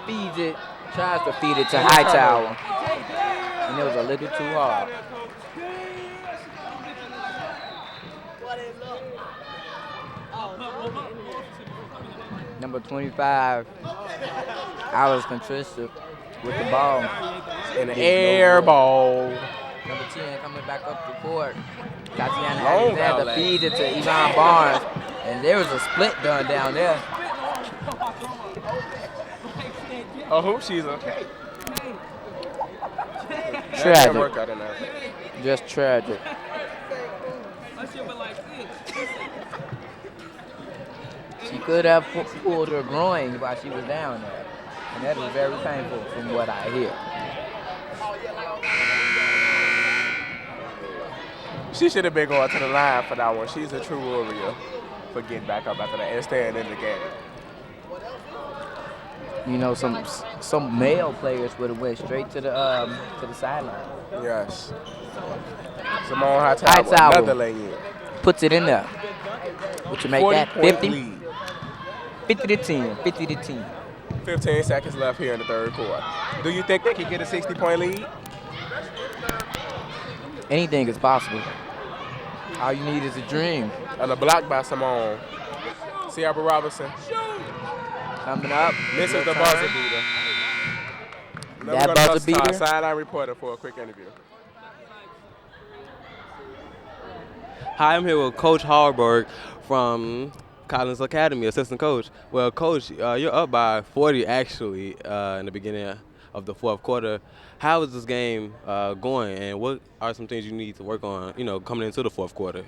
Feeds it, tries to feed it to Hightower. And it was a little too hard. Number 25, Alice Contrista with the ball. And an air ball. Number 10 coming back up the court. Tatiana Alexander feeds it to Yvonne Barnes. And there was a split done down there. Oh, hoop, she's okay. Tragic. Just tragic. She could have pulled her groin while she was down there. And that is very painful from what I hear. She should have been going to the line for that one. She's a true warrior for getting back up after that and staying in the game. You know, some male players would have went straight to the sideline. Yes. Simone Hightower, another lane. Puts it in there. Would you make that 50? Lead. 50 to 10. 50 to 10. 15 seconds left here in the third quarter. Do you think they can get a 60-point lead? Anything is possible. All you need is a dream. And a block by Simone. Sierra Robinson. Coming up. This is the buzzer beater. That buzzer beater? Sideline reporter for a quick interview. Hi, I'm here with Coach Hallberg from Collins Academy, assistant coach. Well, Coach, you're up by 40 actually in the beginning of the fourth quarter. How is this game going, and what are some things you need to work on, coming into the fourth quarter?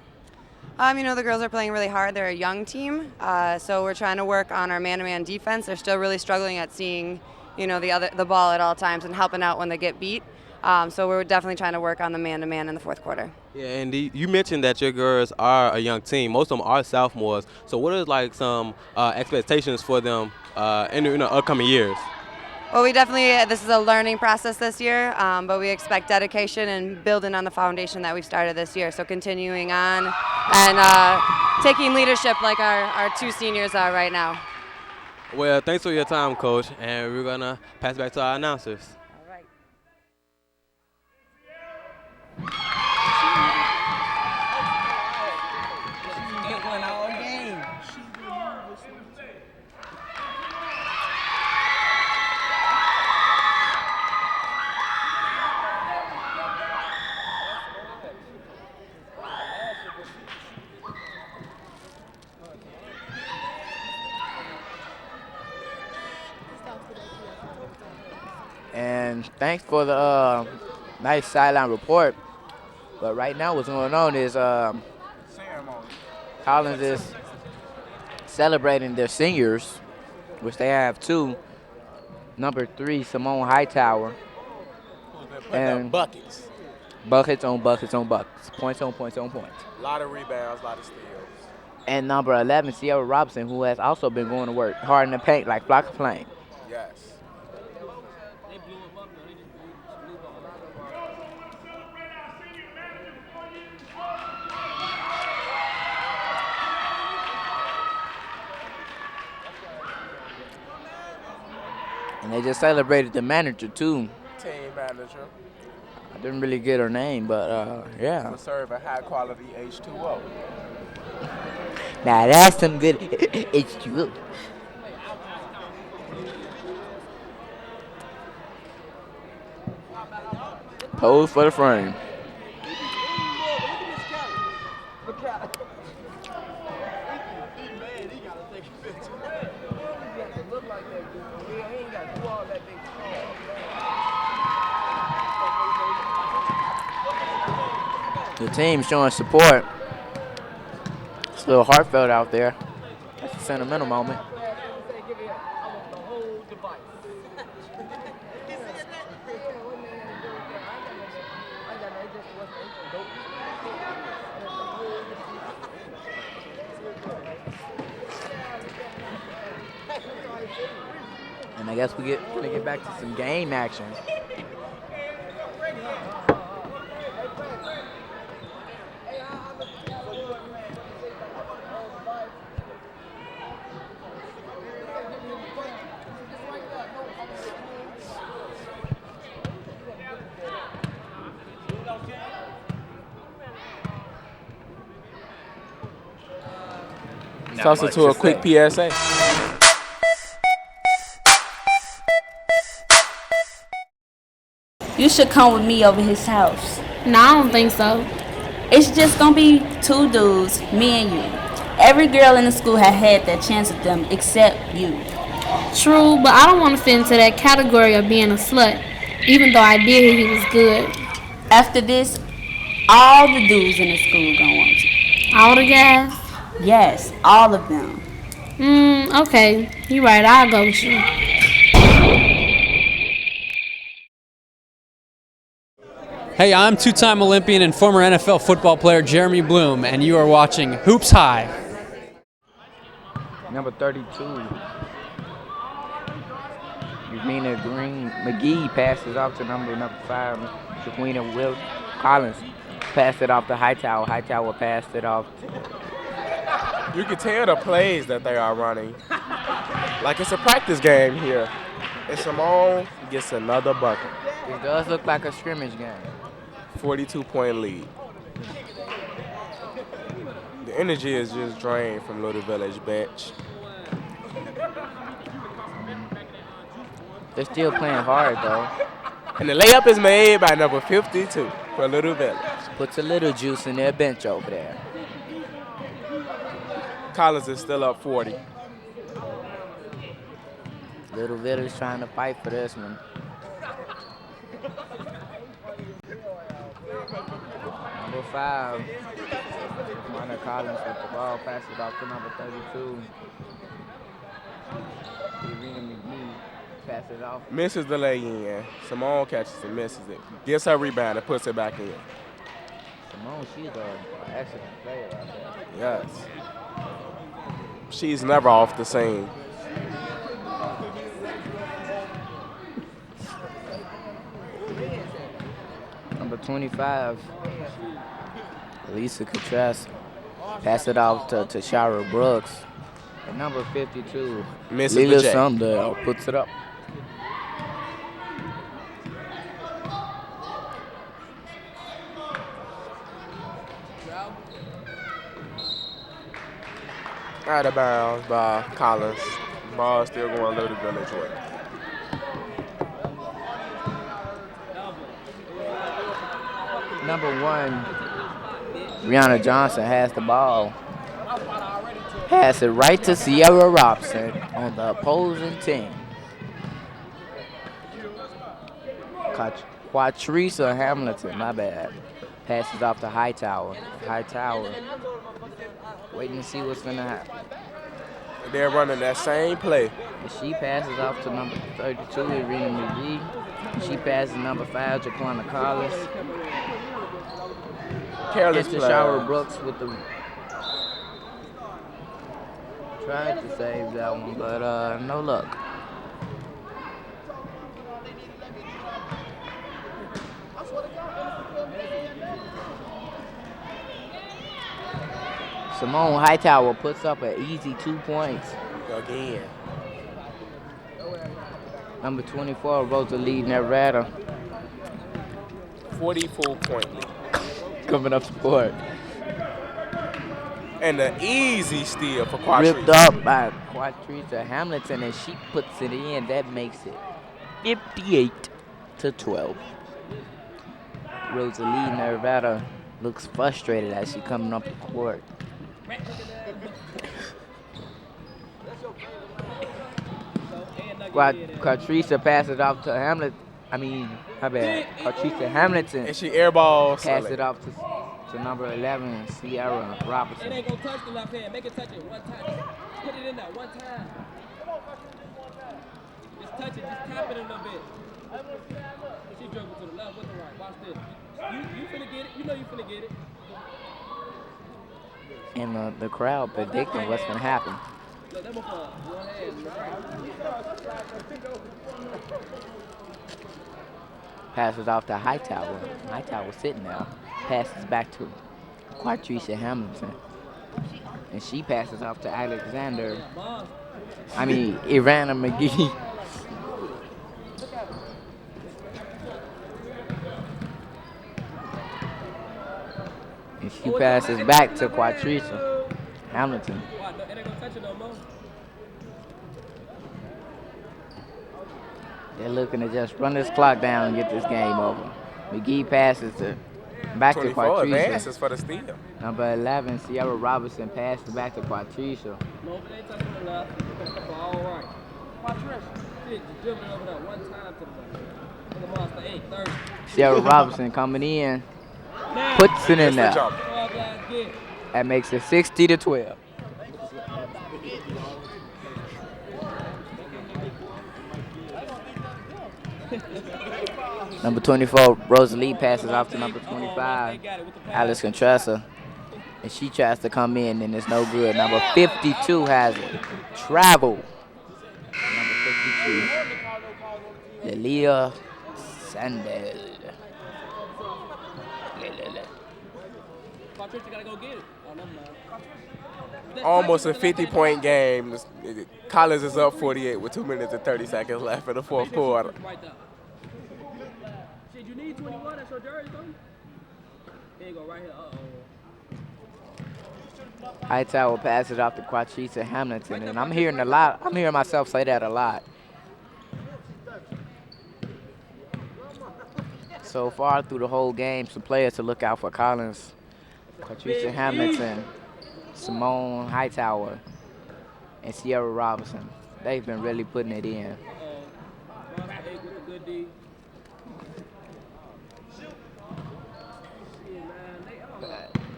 The girls are playing really hard. They're a young team, so we're trying to work on our man-to-man defense. They're still really struggling at seeing, the ball at all times and helping out when they get beat. So we're definitely trying to work on the man-to-man in the fourth quarter. Yeah, and you mentioned that your girls are a young team. Most of them are sophomores. So what are some expectations for them in the upcoming years? Well, this is a learning process this year, but we expect dedication and building on the foundation that we've started this year. So continuing on and taking leadership like our two seniors are right now. Well, thanks for your time, Coach, and we're going to pass it back to our announcers. And thanks for the nice sideline report. But right now what's going on is Collins is celebrating their seniors, which they have two. Number 3, Simone Hightower. And buckets. Buckets on buckets on buckets. Points on points on points. A lot of rebounds, a lot of steals. And number 11, Sierra Robinson, who has also been going to work hard in the paint like Flock Flame. Yes. And they just celebrated the manager, too. Team manager. I didn't really get her name, but yeah. For serving high-quality H2O. Now that's some good H2O. Pose for the frame. The team showing support. It's a little heartfelt out there. That's a sentimental moment. And I guess we're gonna get back to some game action. Toss it to a quick PSA. You should come with me over his house. No, I don't think so. It's just gonna be 2 dudes, me and you. Every girl in the school had their chance with them except you. True, but I don't want to fit into that category of being a slut, even though I did hear he was good. After this, all the dudes in the school gonna want you. All the guys? Yes, all of them. Okay. You're right, I'll go with you. Hey, I'm two-time Olympian and former NFL football player Jeremy Bloom, and you are watching Hoops High. Number 32. Eugenia Green McGee passes off to number 5, Shaquina Will Collins. Passed it off to Hightower. Hightower passed it off to... You can tell the plays that they are running. Like it's a practice game here. And Simone gets another bucket. It does look like a scrimmage game. 42-point lead. The energy is just drained from Little Village bench. They're still playing hard, though. And the layup is made by number 52 for Little Village. Puts a little juice in their bench over there. Collins is still up 40. Little Village trying to fight for this one. Number 5, Minor Collins with the ball, passes it off to number 32. Irina McGee passes it off. Misses the lay-in. Simone catches and misses it. Gets her rebound and puts it back in. Simone, she's an excellent player out there. Yes. She's never off the scene. Number 25, Lisa Catras, pass it off to Shara Brooks. And number 52, Lila Sundell puts it up. Out of bounds by Collins. Ball still going Little Village way. Number 1, Rihanna Johnson has the ball. Pass it right to Sierra Robson on the opposing team. Quatrice Hamilton, my bad. Passes off to Hightower. Hightower waiting to see what's going to happen. They're running that same play. And she passes off to number 32, Irina McGee. She passes number 5, Jaquana Collins. Careless It's to play. Shara Brooks with the... Tried to save that one, but no luck. Simone Hightower puts up an easy 2 points. Again. Number 24, Rosalie Nevada. 44-point lead. Coming up the court. And an easy steal for Quatrice. Ripped up by Quatrice Hamilton, and she puts it in. That makes it 58-12. Rosalie Nevada looks frustrated as she coming up the court. Quatrice passes off to Hamilton. I mean, how bad? Quatrice Hamilton. And she airballs. Pass it off to number 11, Sierra Robinson. It ain't gonna touch the left hand. Make it touch it one time. Put it in there one time. Just touch it. Just tap it a little bit. She dribble to the left with the right. Watch this. You finna get it. You know you finna get it. And the crowd predicting what's gonna happen. Look, that motherfucker. One hand. Passes off to Hightower. Hightower sitting there. Passes back to Quatrice Hamilton. And she passes off to Ivana McGee. And she passes back to Quatrice Hamilton. They're looking to just run this clock down and get this game over. McGee passes back to Quatrice. Advances for the steal. Number 11, Sierra Robinson passes back to Quatrice. No, they touch on the left. All right. Quatrice, just dribble over there one time to the monster 8-30. Sierra Robinson coming in, puts it in there. That makes it 60-12. Number 24, Rosalie passes off to number 25, Alice Contressa. And she tries to come in, and it's no good. Number 52 has it. Travel. Number 52, Lelia Sandel. Almost a 50-point game. Collins is up 48 with 2 minutes and 30 seconds left in the fourth quarter. Shit, you need 21? That's your jersey, though? Here you go, right here. Hightower passes off to Quatrice Hamilton, and I'm hearing myself say that a lot. So far through the whole game, some players to look out for: Collins, Quatrice Hamilton, Simone Hightower, and Sierra Robinson. They've been really putting it in.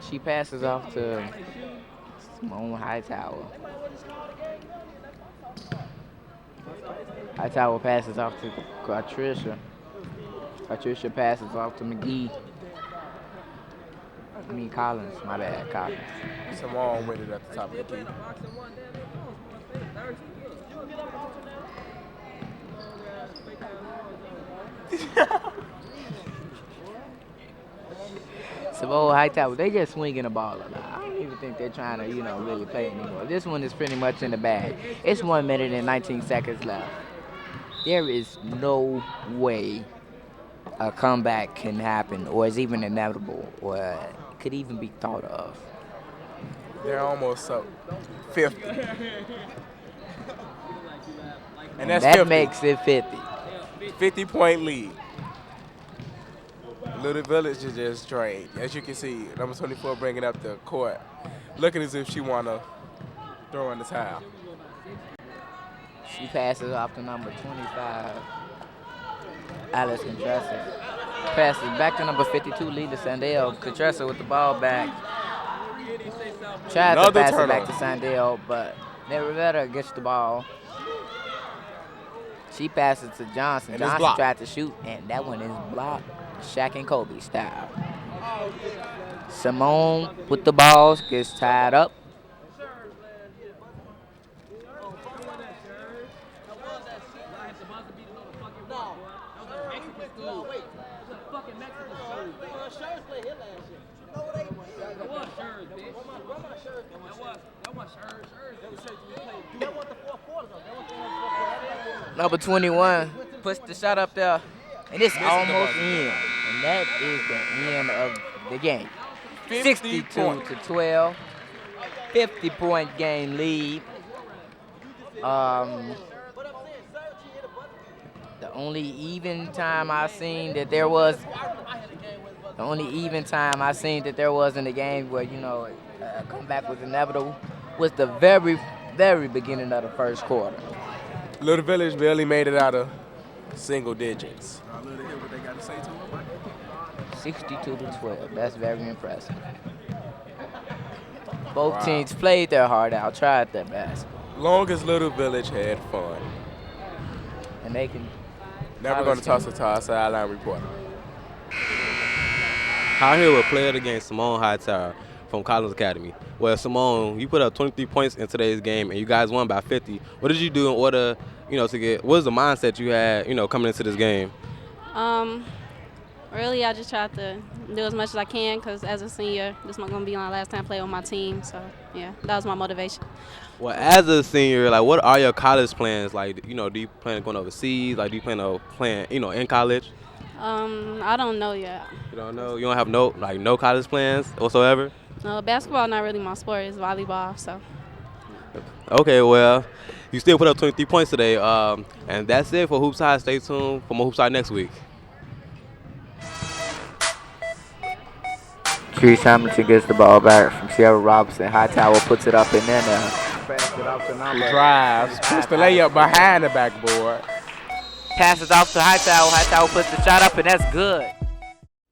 She passes off to Simone Hightower. Hightower passes off to Quatrice. Quatrice passes off to McGee. Collins. My bad, Collins. Simone with it at the top of the key. Simone Hightower, they just swinging the ball a lot. I don't even think they're trying to, really play anymore. This one is pretty much in the bag. It's 1 minute and 19 seconds left. There is no way a comeback can happen, or is even inevitable, or could even be thought of. They're almost up 50. And that's that 50. Makes it 50. 50-point lead. Little Village is just drained. As you can see, number 24 bringing up the court, looking as if she want to throw in the towel. She passes off to number 25, Alice Contressa. Passes back to number 52, Lelia Sandel. Contressa with the ball back. Tries to pass it back to Sandel, but Rivera gets the ball. She passes to Johnson. Johnson tried to shoot, and that one is blocked. Shaq and Kobe style. Simone with the balls, gets tied up. Number 21 puts the shot up there, and it's almost in. And that is the end of the game. 62-12, 50-point game lead. The only even time I seen that there was in the game where, you know, a comeback was inevitable was the very, very beginning of the first quarter. Little Village barely made it out of single digits. 62-12. That's very impressive. Both teams played their heart out, tried their best. Long as Little Village had fun. And they can. Never going to toss it to our sideline reporter. High Hill played against Simone Hightower from Collins Academy. Well, Simone, you put up 23 points in today's game, and you guys won by 50. What did you do in order, you know, to get? What was the mindset you had, you know, coming into this game? Really, I just tried to do as much as I can because as a senior, this is not going to be my last time playing on my team. So, yeah, that was my motivation. Well, as a senior, like, what are your college plans? Like, you know, do you plan on going overseas? Like, do you plan on playing, you know, in college? I don't know yet. You don't know? You don't have no college plans whatsoever? No, basketball not really my sport. It's volleyball, so. Okay, well, you still put up 23 points today, and that's it for Hoops High. Stay tuned for more Hoops High next week. Treese Hamilton gets the ball back from Sierra Robinson. Hightower puts it up and then passes it off to Number. Drives, puts the layup behind the backboard. Passes off to Hightower. Hightower puts the shot up and that's good.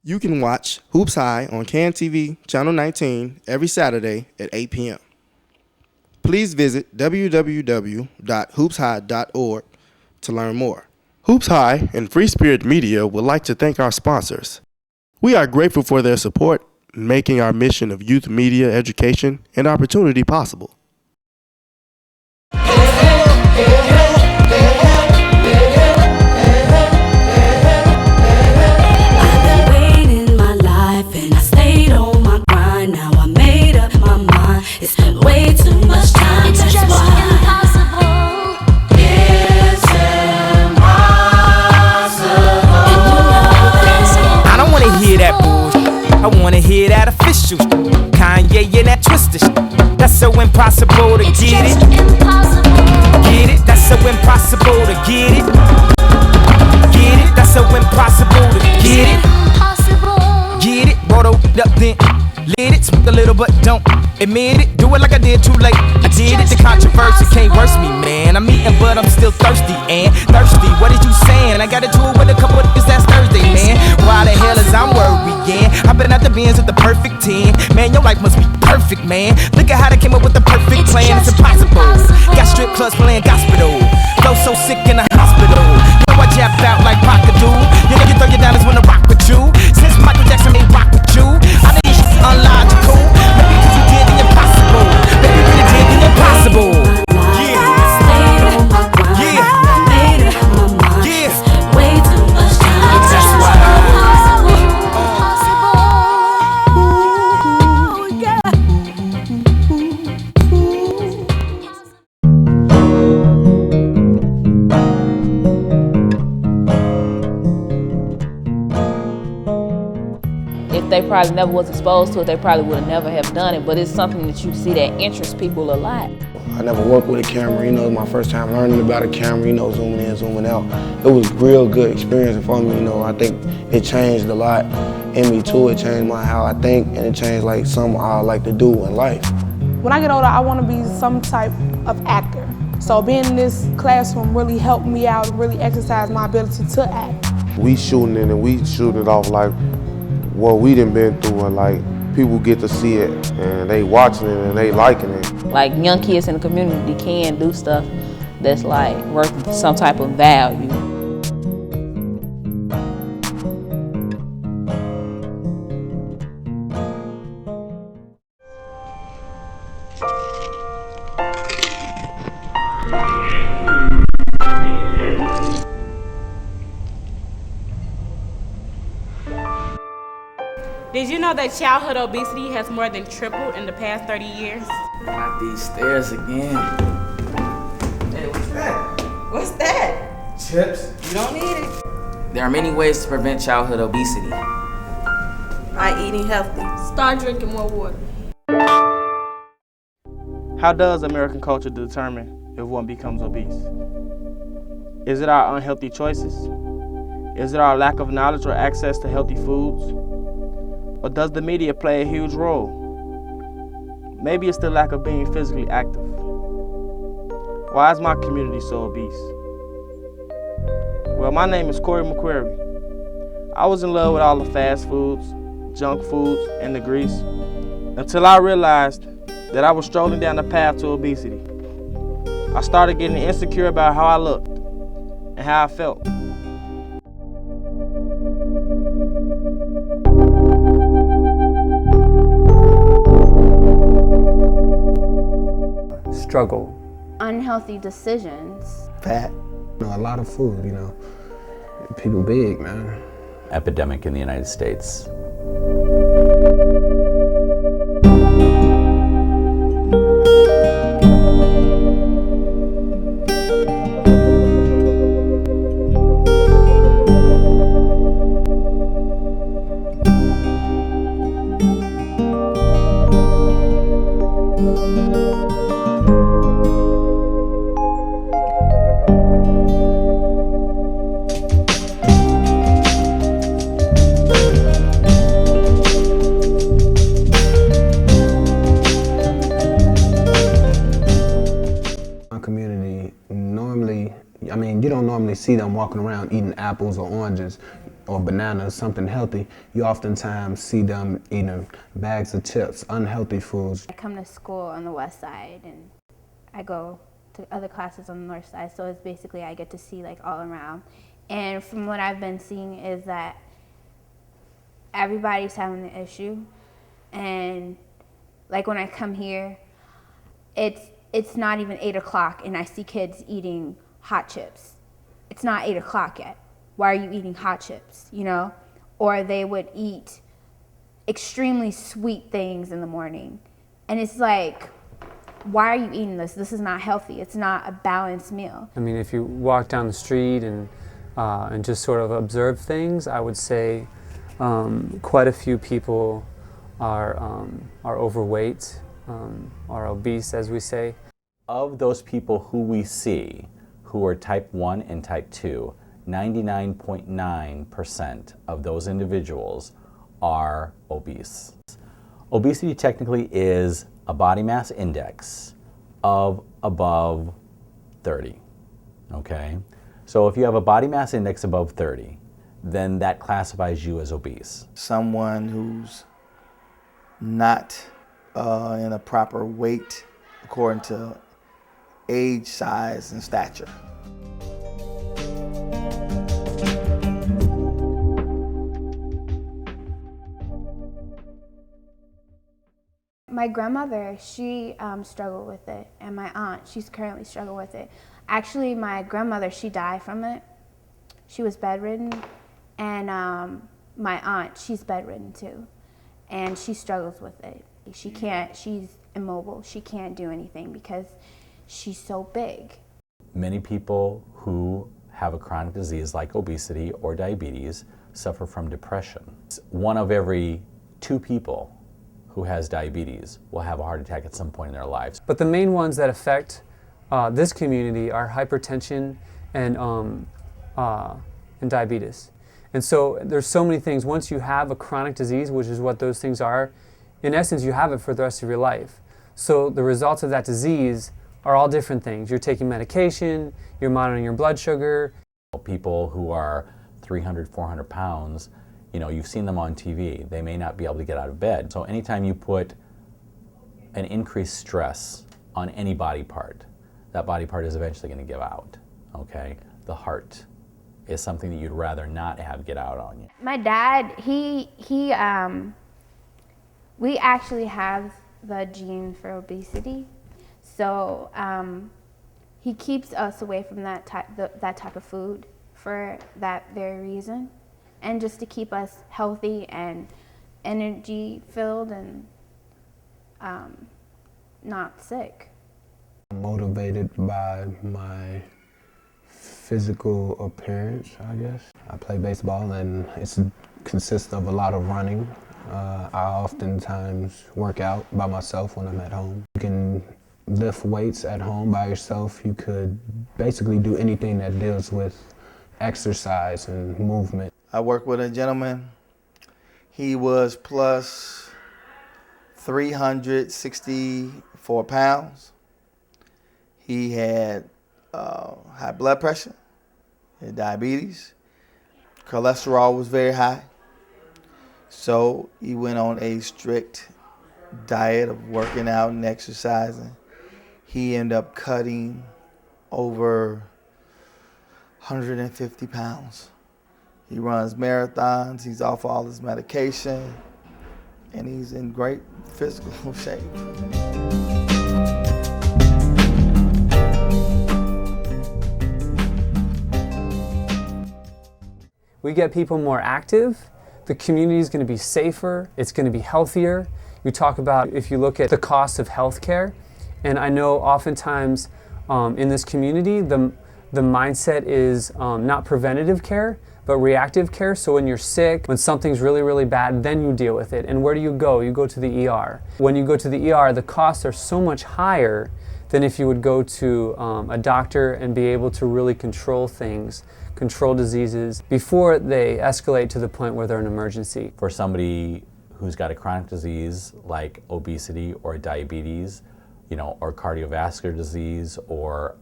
You can watch Hoops High on CAN TV, Channel 19, every Saturday at 8 p.m. Please visit www.hoopshigh.org to learn more. Hoops High and Free Spirit Media would like to thank our sponsors. We are grateful for their support in making our mission of youth media education and opportunity possible. It's been way too much time. It's just impossible. It's impossible. I don't wanna hear that bullshit. I wanna hear that official. Kanye and that twisted shit. That's so impossible to get it. Get it? That's so impossible to get it. Get it? That's so impossible to get it. Get it? Rolled up then. Lit it, smoke a little but don't admit it. Do it like I did too late. I did it, the controversy can't worse me, man. I'm eating but I'm still thirsty and thirsty. What is you saying? I gotta do it with a couple of niggas that's Thursday, man. Why the hell is I'm worrying? I've been out the bins with the perfect team. Man, your life must be perfect, man. Look at how they came up with the perfect plan. It's impossible. Got strip clubs playing gospel. Flow so sick in the hospital. You know I jab out like Pacadoo. You know you throw your dollars when I rock with you. Since Michael Jackson ain't rock with you, I know this shit's unlogical. Maybe cause you did the impossible. Maybe you really did the impossible. Yeah. Yeah. Yeah. Way too much time. That's why. If they probably never was exposed to it, they probably would have never have done it, but it's something that you see that interests people a lot. I never worked with a camera, you know, it was my first time learning about a camera, you know, zooming in, zooming out. It was a real good experience for me, you know. I think it changed a lot in me too. It changed how I think, and it changed like something I like to do in life. When I get older, I want to be some type of actor. So being in this classroom really helped me out, really exercise my ability to act. We shooting it and we shooting it off like what we done been through, and like people get to see it and they watching it and they liking it. Like young kids in the community can do stuff that's like worth some type of value. Did you know that childhood obesity has more than tripled in the past 30 years? Not these stairs again. Hey, what's that? What's that? Chips? You don't need it. There are many ways to prevent childhood obesity. By eating healthy. Start drinking more water. How does American culture determine if one becomes obese? Is it our unhealthy choices? Is it our lack of knowledge or access to healthy foods? Or does the media play a huge role? Maybe it's the lack of being physically active. Why is my community so obese? Well, my name is Corey McQuarrie. I was in love with all the fast foods, junk foods, and the grease until I realized that I was strolling down the path to obesity. I started getting insecure about how I looked and how I felt. Struggle. Unhealthy decisions. Fat. A lot of food, People big, man. Epidemic in the United States. You don't normally see them walking around eating apples or oranges or bananas, something healthy. You oftentimes see them eating bags of chips, unhealthy foods. I come to school on the west side and I go to other classes on the north side, so it's basically I get to see like all around. And from what I've been seeing is that everybody's having the issue, and like when I come here, it's not even 8 o'clock and I see kids eating hot chips. It's not 8 o'clock yet. Why are you eating hot chips, Or they would eat extremely sweet things in the morning. And it's like, why are you eating this? This is not healthy. It's not a balanced meal. I mean, if you walk down the street and just sort of observe things, I would say quite a few people are overweight, are obese, as we say. Of those people who we see who are type 1 and type 2, 99.9% of those individuals are obese. Obesity technically is a body mass index of above 30, okay? So if you have a body mass index above 30, then that classifies you as obese. Someone who's not in a proper weight according to age, size, and stature. My grandmother, she struggled with it, and my aunt, she's currently struggling with it. Actually, my grandmother, she died from it. She was bedridden, and my aunt, she's bedridden too, and she struggles with it. She's immobile. She can't do anything because she's so big. Many people who have a chronic disease like obesity or diabetes suffer from depression. 1 of every 2 people who has diabetes will have a heart attack at some point in their lives. But the main ones that affect this community are hypertension and diabetes. And so there's so many things. Once you have a chronic disease, which is what those things are, in essence, you have it for the rest of your life. So the results of that disease are all different things. You're taking medication, you're monitoring your blood sugar. People who are 300, 400 pounds, you've seen them on TV. They may not be able to get out of bed. So anytime you put an increased stress on any body part, that body part is eventually going to give out, okay? The heart is something that you'd rather not have get out on you. My dad, we actually have the gene for obesity. So he keeps us away from that type of food for that very reason, and just to keep us healthy and energy filled and not sick. I'm motivated by my physical appearance, I guess. I play baseball and it consists of a lot of running. I oftentimes work out by myself when I'm at home. You can lift weights at home by yourself. You could basically do anything that deals with exercise and movement. I work with a gentleman. He was plus 364 pounds. He had high blood pressure, he had diabetes, cholesterol was very high. So he went on a strict diet of working out and exercising. He ended up cutting over 150 pounds. He runs marathons, he's off all his medication, and he's in great physical shape. We get people more active, the community is going to be safer, it's going to be healthier. You talk about, if you look at the cost of healthcare, and I know oftentimes in this community, the mindset is not preventative care, but reactive care. So when you're sick, when something's really, really bad, then you deal with it. And where do you go? You go to the ER. When you go to the ER, the costs are so much higher than if you would go to a doctor and be able to really control things, control diseases before they escalate to the point where they're an emergency. For somebody who's got a chronic disease like obesity or diabetes, or cardiovascular disease, or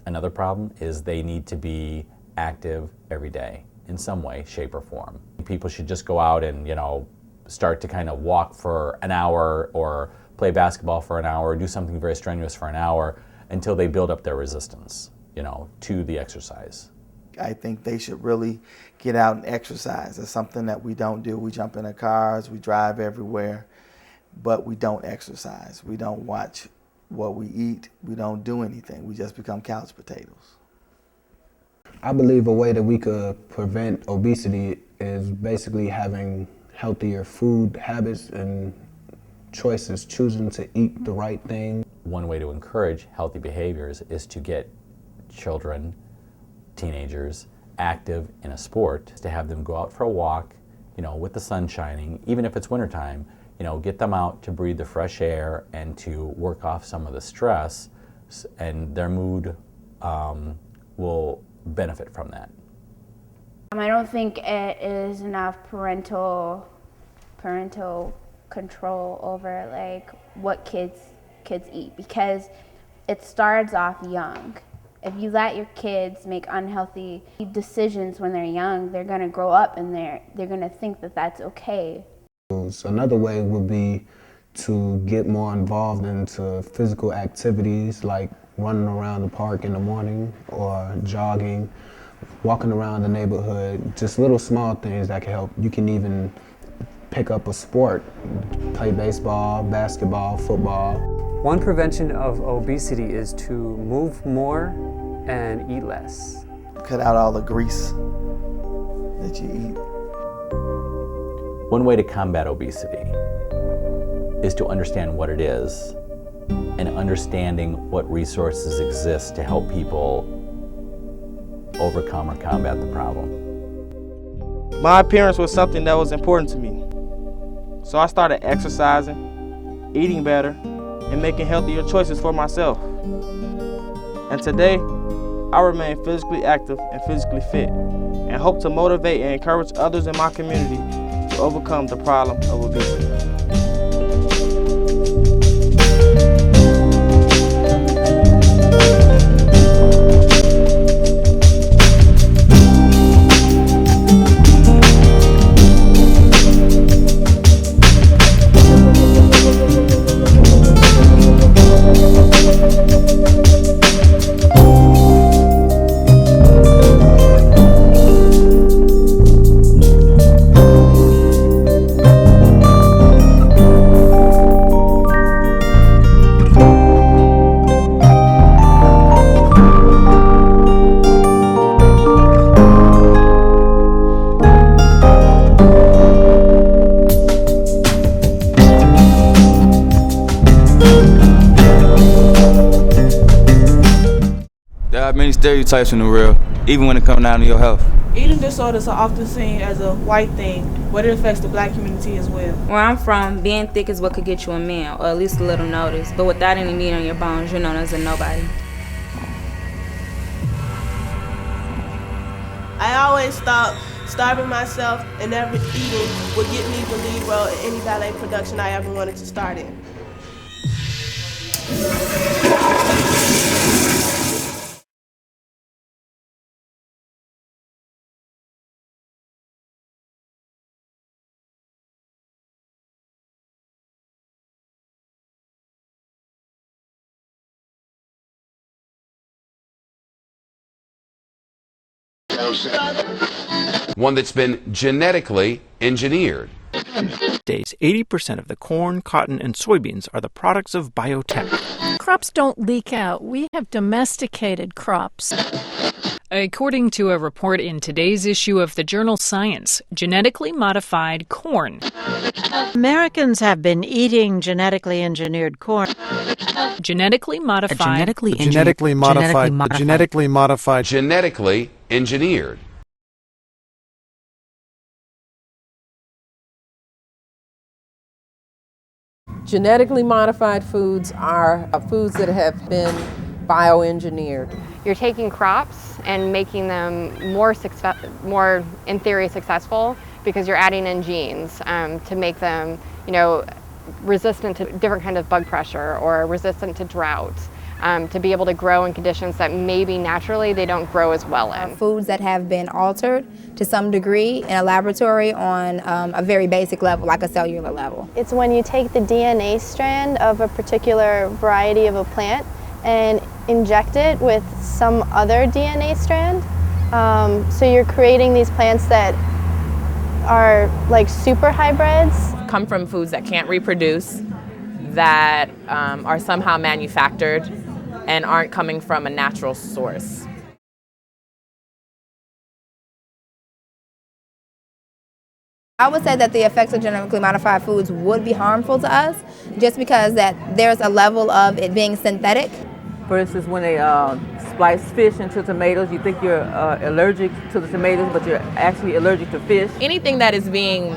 another problem is they need to be active every day in some way, shape, or form. People should just go out and, start to kind of walk for an hour or play basketball for an hour, or do something very strenuous for an hour until they build up their resistance, to the exercise. I think they should really get out and exercise. It's something that we don't do. We jump in our cars, we drive everywhere, but we don't exercise. We don't watch what we eat. We don't do anything. We just become couch potatoes. I believe a way that we could prevent obesity is basically having healthier food habits and choices, choosing to eat the right thing. One way to encourage healthy behaviors is to get children, teenagers, active in a sport, to have them go out for a walk, with the sun shining, even if it's wintertime, get them out to breathe the fresh air and to work off some of the stress, and their mood will benefit from that. I don't think it is enough parental control over what kids eat, because it starts off young. If you let your kids make unhealthy decisions when they're young, they're going to grow up and they're going to think that that's okay. So another way would be to get more involved into physical activities like running around the park in the morning or jogging, walking around the neighborhood, just little small things that can help. You can even pick up a sport, play baseball, basketball, football. One prevention of obesity is to move more and eat less. Cut out all the grease that you eat. One way to combat obesity is to understand what it is and understanding what resources exist to help people overcome or combat the problem. My appearance was something that was important to me. So I started exercising, eating better, and making healthier choices for myself. And today, I remain physically active and physically fit, and hope to motivate and encourage others in my community to overcome the problem of obesity. many stereotypes in the world, even when it comes down to your health. Eating disorders are often seen as a white thing, but it affects the black community as well. Where I'm from, being thick is what could get you a man, or at least a little notice. But without any meat on your bones, you're known as a nobody. I always thought starving myself and never eating would get me the lead role in any ballet production I ever wanted to start in. One that's been genetically engineered. Days, 80% of the corn, cotton, and soybeans are the products of biotech. Crops don't leak out. We have domesticated crops. According to a report in today's issue of the journal Science, genetically modified corn. Americans have been eating genetically engineered corn. Genetically modified. Genetically engineered. Genetically modified foods are foods that have been bioengineered. You're taking crops and making them more, in theory, successful because you're adding in genes to make them, resistant to different kinds of bug pressure or resistant to drought, to be able to grow in conditions that maybe naturally they don't grow as well in. Foods that have been altered to some degree in a laboratory on a very basic level, like a cellular level. It's when you take the DNA strand of a particular variety of a plant and inject it with some other DNA strand. So you're creating these plants that are like super hybrids. Come from foods that can't reproduce, that are somehow manufactured and aren't coming from a natural source. I would say that the effects of genetically modified foods would be harmful to us just because that there's a level of it being synthetic. For instance, when they splice fish into tomatoes, you think you're allergic to the tomatoes, but you're actually allergic to fish. Anything that is being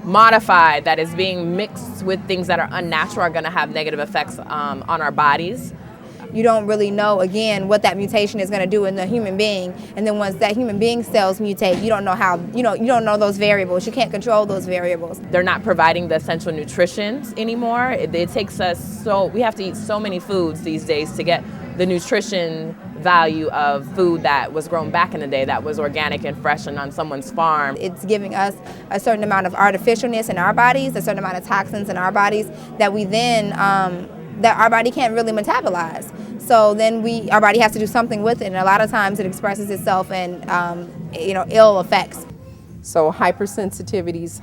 modified, that is being mixed with things that are unnatural are going to have negative effects on our bodies. You don't really know, again, what that mutation is going to do in the human being. And then once that human being cells mutate, you don't know how, you don't know those variables. You can't control those variables. They're not providing the essential nutrition anymore. It takes us we have to eat so many foods these days to get the nutrition value of food that was grown back in the day, that was organic and fresh and on someone's farm. It's giving us a certain amount of artificialness in our bodies, a certain amount of toxins in our bodies that we then, that our body can't really metabolize. So then our body has to do something with it, and a lot of times it expresses itself in, ill effects. So hypersensitivities,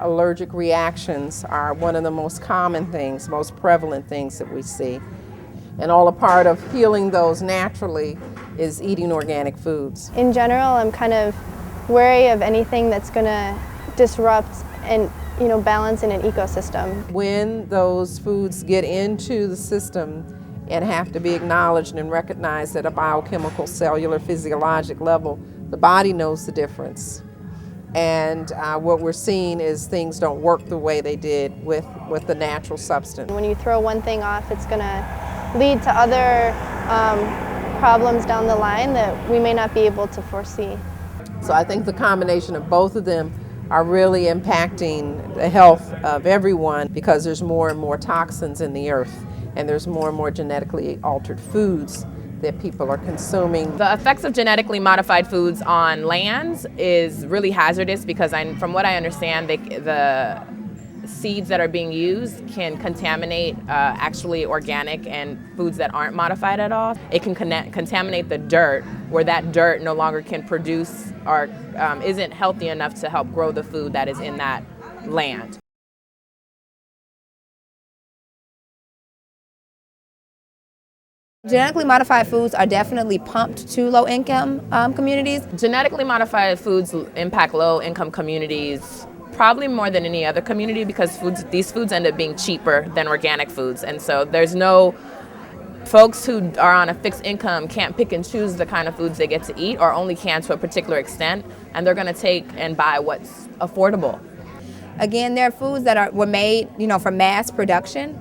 allergic reactions are one of the most common things, most prevalent things that we see. And all a part of healing those naturally is eating organic foods. In general, I'm kind of wary of anything that's going to disrupt and balance in an ecosystem. When those foods get into the system and have to be acknowledged and recognized at a biochemical, cellular, physiologic level, the body knows the difference. And what we're seeing is things don't work the way they did with the natural substance. When you throw one thing off, it's going to lead to other problems down the line that we may not be able to foresee. So I think the combination of both of them are really impacting the health of everyone because there's more and more toxins in the earth and there's more and more genetically altered foods that people are consuming. The effects of genetically modified foods on lands is really hazardous because from what I understand, the seeds that are being used can contaminate actually organic and foods that aren't modified at all. It can contaminate the dirt where that dirt no longer can produce or isn't healthy enough to help grow the food that is in that land. Genetically modified foods are definitely pumped to low-income communities. Genetically modified foods impact low-income communities probably more than any other community because these foods end up being cheaper than organic foods, and so there's no Folks who are on a fixed income can't pick and choose the kind of foods they get to eat, or only can to a particular extent, and they're going to take and buy what's affordable. Again, there are foods that were made, for mass production,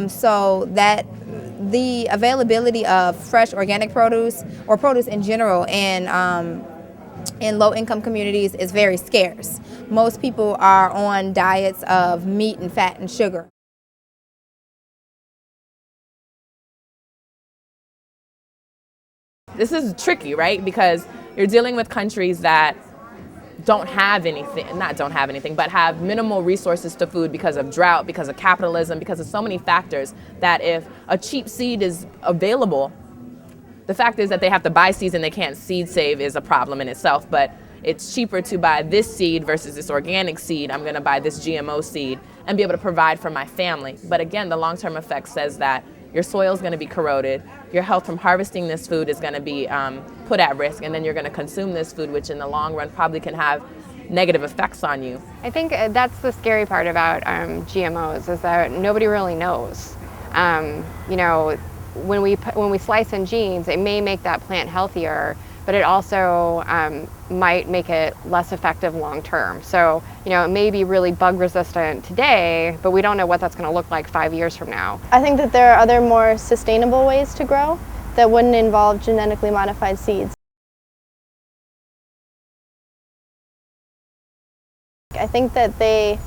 so that the availability of fresh organic produce or produce in general in low-income communities is very scarce. Most people are on diets of meat and fat and sugar. This is tricky, right? Because you're dealing with countries that don't have anything, but have minimal resources to food because of drought, because of capitalism, because of so many factors, that if a cheap seed is available, the fact is that they have to buy seeds and they can't seed save is a problem in itself, but it's cheaper to buy this seed versus this organic seed. I'm gonna buy this GMO seed and be able to provide for my family. But again, the long-term effect says that your soil is going to be corroded, your health from harvesting this food is going to be put at risk, and then you're going to consume this food, which in the long run probably can have negative effects on you. I think that's the scary part about GMOs, is that nobody really knows. When we slice in genes, it may make that plant healthier, but it also might make it less effective long term. So, it may be really bug resistant today, but we don't know what that's going to look like 5 years from now. I think that there are other more sustainable ways to grow that wouldn't involve genetically modified seeds. I think that they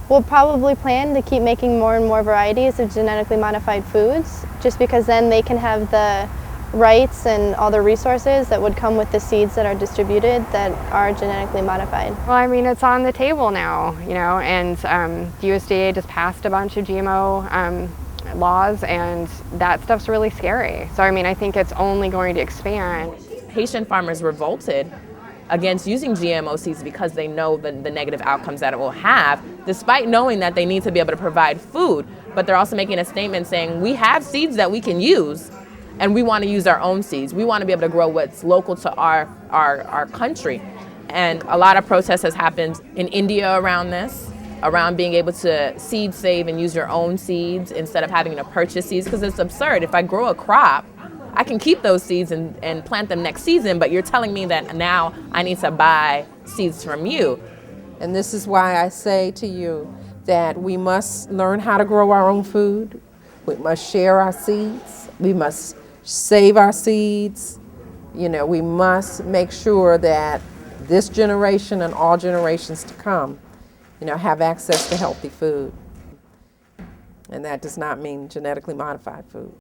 will probably plan to keep making more and more varieties of genetically modified foods, just because then they can have the rights and all the resources that would come with the seeds that are distributed that are genetically modified. Well, I mean, it's on the table now, and the USDA just passed a bunch of GMO laws, and that stuff's really scary. So, I mean, I think it's only going to expand. Haitian farmers revolted against using GMO seeds because they know the negative outcomes that it will have, despite knowing that they need to be able to provide food. But they're also making a statement saying, we have seeds that we can use, and we want to use our own seeds. We want to be able to grow what's local to our country. And a lot of protest has happened in India around this, around being able to seed save and use your own seeds instead of having to purchase seeds, because it's absurd. If I grow a crop, I can keep those seeds and plant them next season, but you're telling me that now I need to buy seeds from you. And this is why I say to you that we must learn how to grow our own food. We must share our seeds. We must save our seeds. We must make sure that this generation and all generations to come, have access to healthy food. And that does not mean genetically modified food.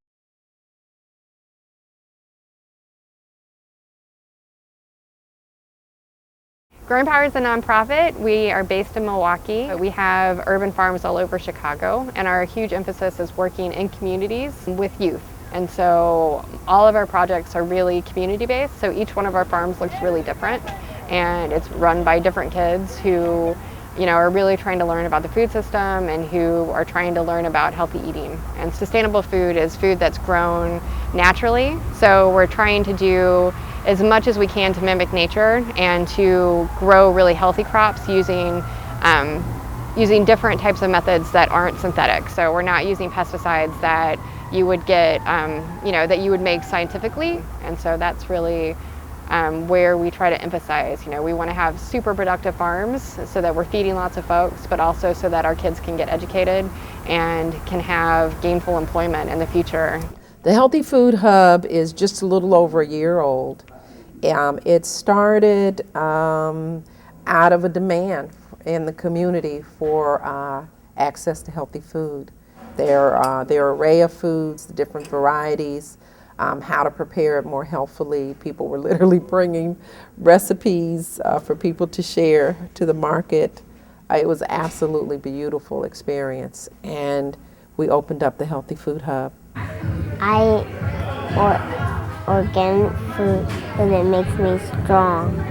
Growing Power is a nonprofit. We are based in Milwaukee. We have urban farms all over Chicago, and our huge emphasis is working in communities with youth. And so all of our projects are really community-based, so each one of our farms looks really different, and it's run by different kids who are really trying to learn about the food system and who are trying to learn about healthy eating. And sustainable food is food that's grown naturally, so we're trying to do as much as we can to mimic nature and to grow really healthy crops using different types of methods that aren't synthetic. So we're not using pesticides that you would get, that you would make scientifically, and so that's really where we try to emphasize. We want to have super productive farms so that we're feeding lots of folks, but also so that our kids can get educated and can have gainful employment in the future. The Healthy Food Hub is just a little over a year old. It started out of a demand in the community for access to healthy food. There are an array of foods, the different varieties, how to prepare it more healthfully. People were literally bringing recipes for people to share to the market. It was an absolutely beautiful experience, and we opened up the Healthy Food Hub. I eat organic food because it makes me strong.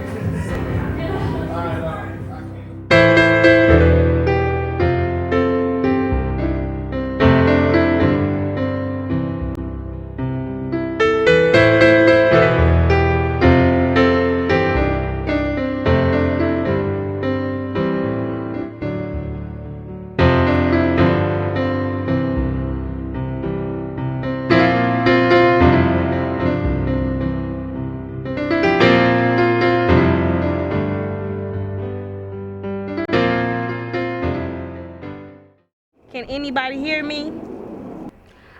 Can anybody hear me?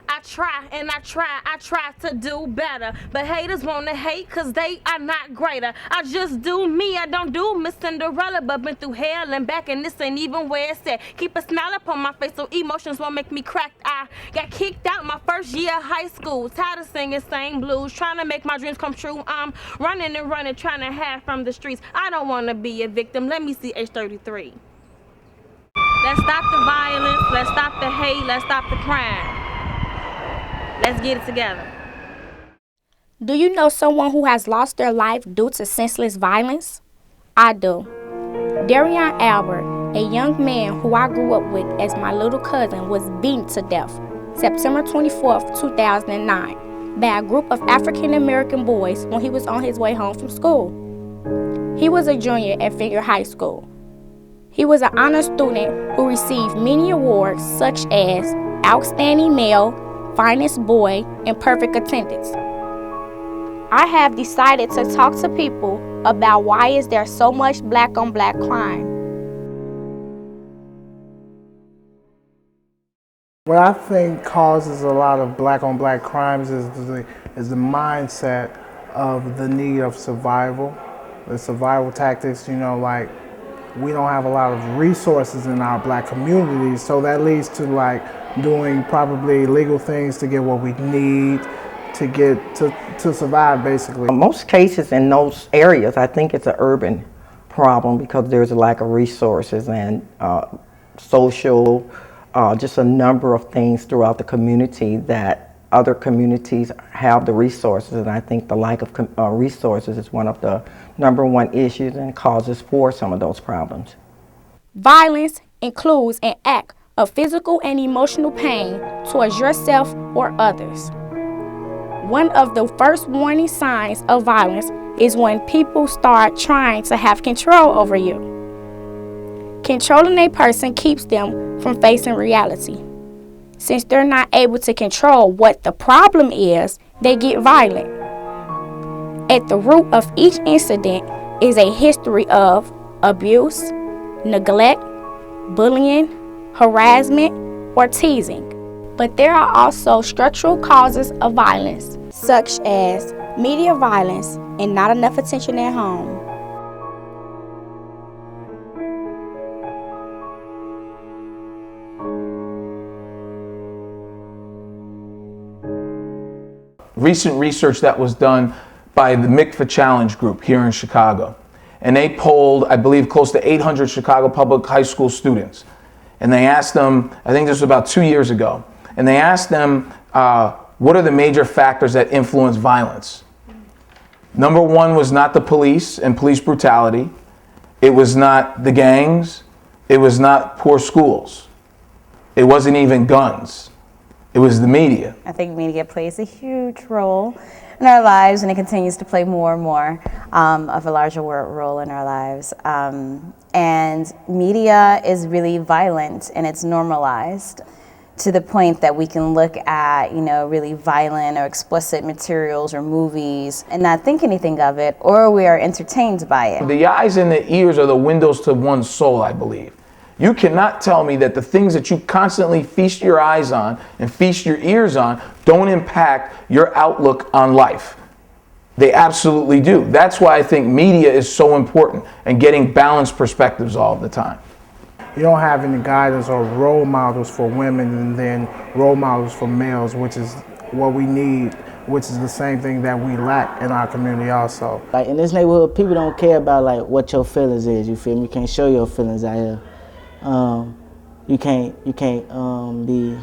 I try and I try to do better. But haters wanna hate cause they are not greater. I just do me, I don't do Miss Cinderella. But been through hell and back and this ain't even where it's at. Keep a smile upon my face so emotions won't make me crack. I got kicked out my first year of high school. Tired of singing same blues, trying to make my dreams come true. I'm running and running, trying to hide from the streets. I don't wanna be a victim, let me see age 33. Let's stop the violence, let's stop the hate, let's stop the crime. Let's get it together. Do you know someone who has lost their life due to senseless violence? I do. Darian Albert, a young man who I grew up with as my little cousin, was beaten to death September 24th, 2009 by a group of African American boys when he was on his way home from school. He was a junior at Finger High School. He was an honor student who received many awards such as Outstanding Male, Finest Boy, and Perfect Attendance. I have decided to talk to people about why is there so much black on black crime. What I think causes a lot of black on black crimes is the mindset of the need of survival, the survival tactics, you know, like we don't have a lot of resources in our black communities, so that leads to like doing probably illegal things to get what we need to survive, basically. In most cases in those areas, I think it's an urban problem because there's a lack of resources and social, just a number of things throughout the community that other communities have the resources, and I think the lack of resources is one of the #1 issues and causes for some of those problems. Violence includes an act of physical and emotional pain towards yourself or others. One of the first warning signs of violence is when people start trying to have control over you. Controlling a person keeps them from facing reality. Since they're not able to control what the problem is, they get violent. At the root of each incident is a history of abuse, neglect, bullying, harassment, or teasing. But there are also structural causes of violence, such as media violence and not enough attention at home. Recent research that was done by the Mikva Challenge group here in Chicago. And they polled, I believe, close to 800 Chicago public high school students. And they asked them, I think this was about 2 years ago, and they asked them, what are the major factors that influence violence? #1 was not the police and police brutality. It was not the gangs. It was not poor schools. It wasn't even guns. It was the media. I think media plays a huge role in our lives, and it continues to play more and more of a larger role in our lives. And media is really violent, and it's normalized to the point that we can look at, you know, really violent or explicit materials or movies and not think anything of it, or we are entertained by it. The eyes and the ears are the windows to one's soul, I believe. You cannot tell me that the things that you constantly feast your eyes on and feast your ears on don't impact your outlook on life. They absolutely do. That's why I think media is so important and getting balanced perspectives all the time. You don't have any guidance or role models for women and then role models for males, which is what we need, which is the same thing that we lack in our community also. Like in this neighborhood, people don't care about like what your feelings is, you feel me? You can't show your feelings out here. You can't be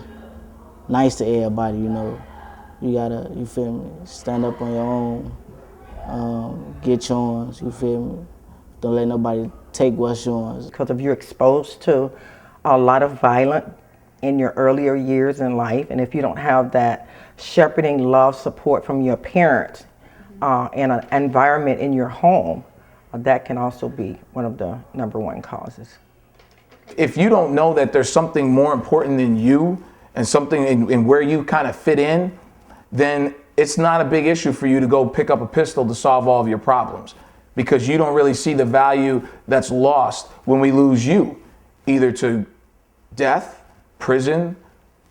nice to everybody, you know. You gotta, you feel me, stand up on your own, get yours, you feel me? Don't let nobody take what's yours. Because if you're exposed to a lot of violence in your earlier years in life, and if you don't have that shepherding love support from your parents and an environment in your home, that can also be one of the #1 causes. If you don't know that there's something more important than you and something in where you kind of fit in, then it's not a big issue for you to go pick up a pistol to solve all of your problems, because you don't really see the value that's lost when we lose you, either to death prison,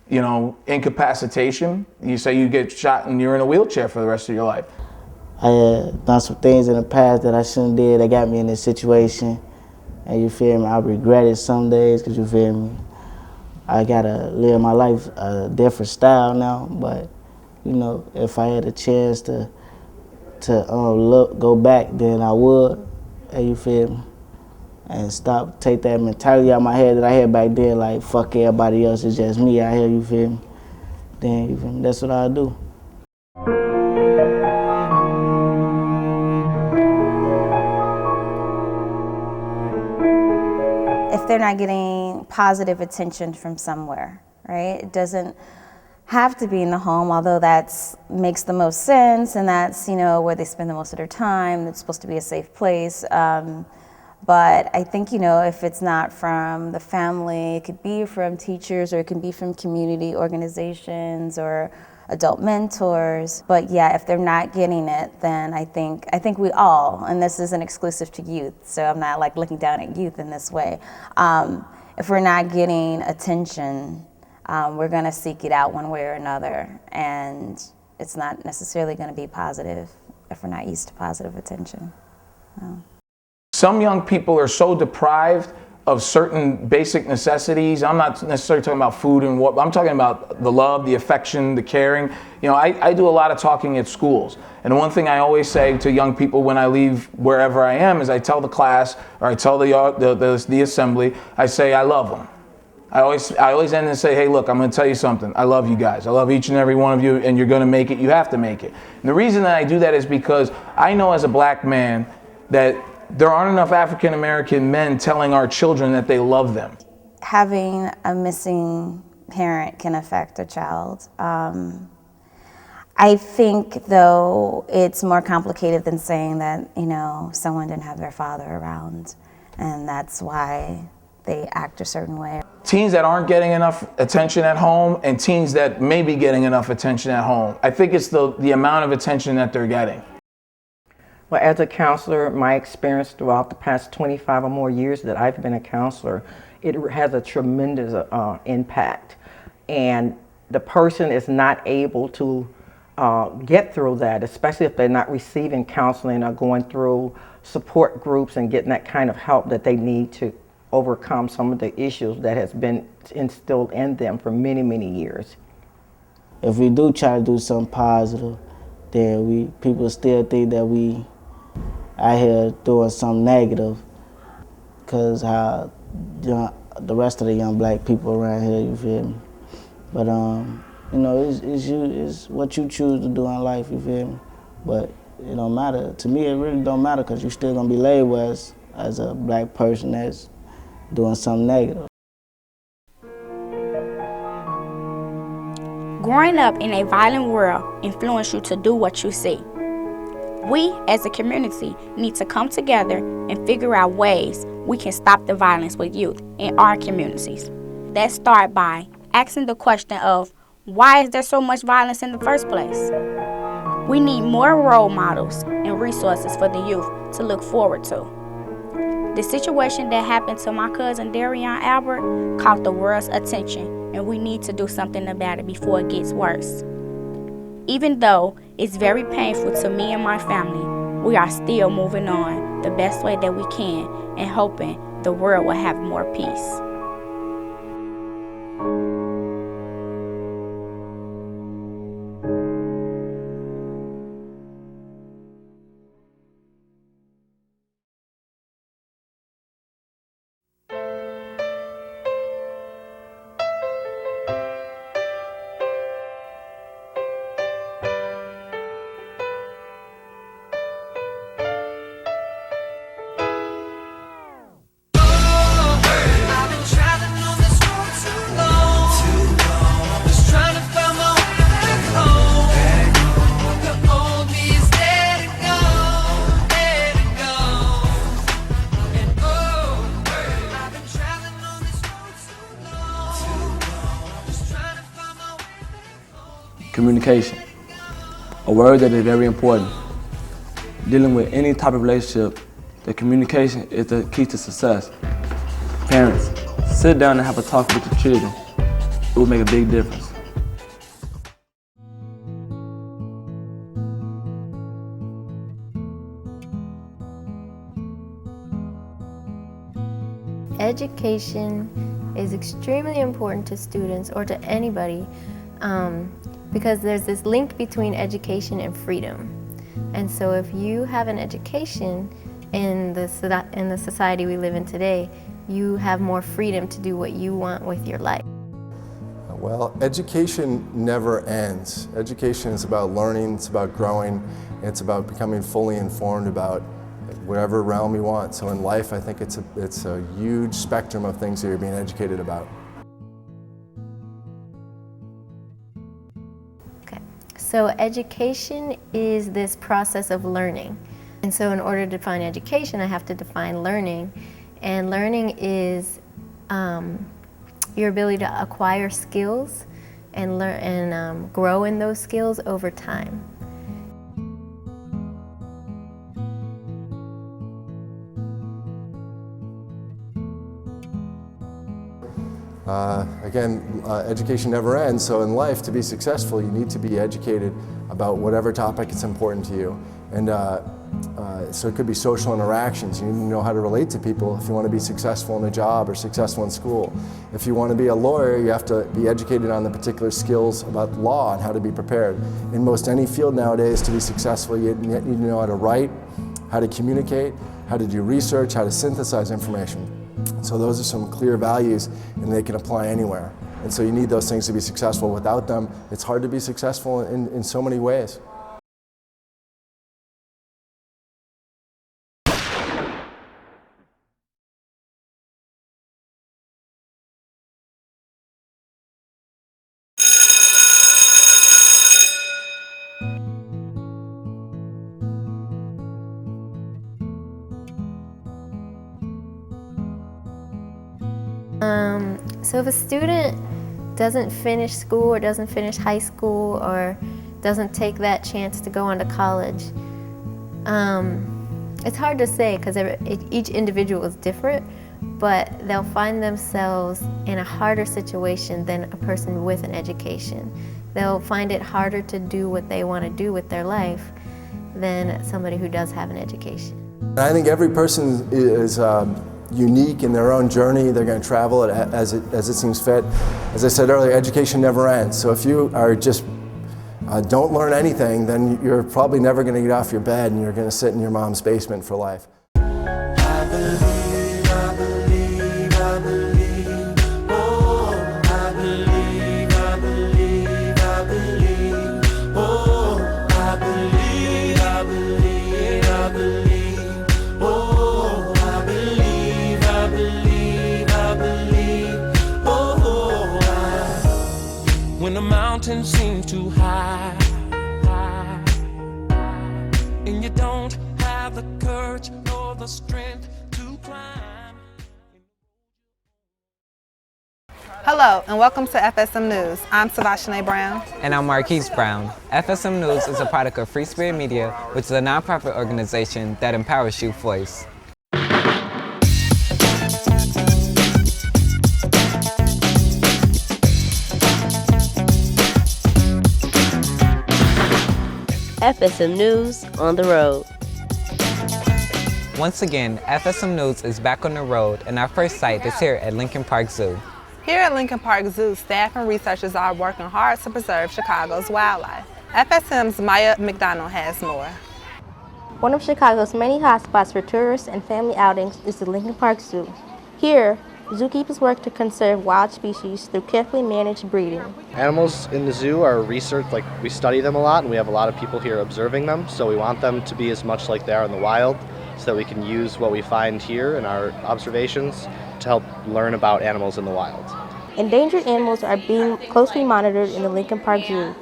you know, incapacitation. You say you get shot and you're in a wheelchair for the rest of your life. I had done some things in the past that I shouldn't have did that got me in this situation. And you feel me, I regret it some days, because you feel me, I gotta live my life a different style now. But, you know, if I had a chance to go back, then I would, and you feel me, and take that mentality out of my head that I had back then, like, fuck everybody else, it's just me out here, you feel me? Then, you feel me, that's what I do. If they're not getting positive attention from somewhere, right? It doesn't have to be in the home, although that makes the most sense, and that's, you know, where they spend the most of their time. It's supposed to be a safe place. But I think, you know, if it's not from the family, it could be from teachers, or it can be from community organizations or adult mentors. But yeah, if they're not getting it, then I think we all, and this isn't exclusive to youth, so I'm not like looking down at youth in this way. If we're not getting attention, we're gonna seek it out one way or another, and it's not necessarily gonna be positive if we're not used to positive attention. No. Some young people are so deprived of certain basic necessities. I'm not necessarily talking about food and what, I'm talking about the love, the affection, the caring. You know, I do a lot of talking at schools. And one thing I always say to young people when I leave wherever I am is I tell the class, or I tell the assembly, I say I love them. I always end and say, hey, look, I'm gonna tell you something. I love you guys. I love each and every one of you, and you're gonna make it. You have to make it. And the reason that I do that is because I know as a black man that there aren't enough African American men telling our children that they love them. Having a missing parent can affect a child. I think, though, it's more complicated than saying that, you know, someone didn't have their father around, and that's why they act a certain way. Teens that aren't getting enough attention at home, and teens that may be getting enough attention at home. I think it's the amount of attention that they're getting. Well, as a counselor, my experience throughout the past 25 or more years that I've been a counselor, it has a tremendous impact. And the person is not able to get through that, especially if they're not receiving counseling or going through support groups and getting that kind of help that they need to overcome some of the issues that has been instilled in them for many, many years. If we do try to do something positive, then people still think that we out here doing something negative, because how the rest of the young black people around here, you feel me? But you know, it's what you choose to do in life, you feel me? But it don't matter. To me, it really don't matter, because you're still gonna be labeled as a black person that's doing something negative. Growing up in a violent world influences you to do what you see. We, as a community, need to come together and figure out ways we can stop the violence with youth in our communities. Let's start by asking the question of, why is there so much violence in the first place? We need more role models and resources for the youth to look forward to. The situation that happened to my cousin Darion Albert caught the world's attention, and we need to do something about it before it gets worse. Even though it's very painful to me and my family, we are still moving on the best way that we can and hoping the world will have more peace. Communication, a word that is very important. Dealing with any type of relationship, the communication is the key to success. Parents, sit down and have a talk with your children. it would make a big difference. Education is extremely important to students or to anybody because there's this link between education and freedom. And so if you have an education in the society we live in today, you have more freedom to do what you want with your life. Well, education never ends. Education is about learning, it's about growing, it's about becoming fully informed about whatever realm you want. So in life, I think it's a huge spectrum of things that you're being educated about. Okay, so education is this process of learning. And so in order to define education, I have to define learning. And learning is your ability to acquire skills and learn and grow in those skills over time. Education never ends, so in life, to be successful, you need to be educated about whatever topic is important to you. And so it could be social interactions. You need to know how to relate to people if you want to be successful in a job or successful in school. If you want to be a lawyer, you have to be educated on the particular skills about law and how to be prepared. In most any field nowadays, to be successful, you need to know how to write, how to communicate, how to do research, how to synthesize information. So those are some clear values, and they can apply anywhere. And so you need those things to be successful. Without them, it's hard to be successful in so many ways. So if a student doesn't finish school or doesn't finish high school or doesn't take that chance to go on to college, it's hard to say because each individual is different, but they'll find themselves in a harder situation than a person with an education. They'll find it harder to do what they want to do with their life than somebody who does have an education. I think every person is unique in their own journey. They're going to travel it as it seems fit. As I said earlier, education never ends. So if you are just don't learn anything, then you're probably never going to get off your bed and you're going to sit in your mom's basement for life. I believe, I believe, I believe. Oh, I believe, I believe, I believe. Oh, I believe, I believe, I believe. Oh, I believe, I believe, I believe. Oh, when the mountains seem too high, and you don't have the courage nor the strength to climb. Hello and welcome to FSM News. I'm Savashane Brown. And I'm Marquise Brown. FSM News is a product of Free Spirit Media, which is a nonprofit organization that empowers youth voice. FSM News on the road. Once again, FSM News is back on the road, and our first site is here at Lincoln Park Zoo. Here at Lincoln Park Zoo, staff and researchers are working hard to preserve Chicago's wildlife. FSM's Maya McDonald has more. One of Chicago's many hotspots for tourists and family outings is the Lincoln Park Zoo. Here, zookeepers work to conserve wild species through carefully managed breeding. Animals in the zoo are researched, we study them a lot, and we have a lot of people here observing them, so we want them to be as much like they are in the wild, so that we can use what we find here in our observations to help learn about animals in the wild. Endangered animals are being closely monitored in the Lincoln Park Zoo.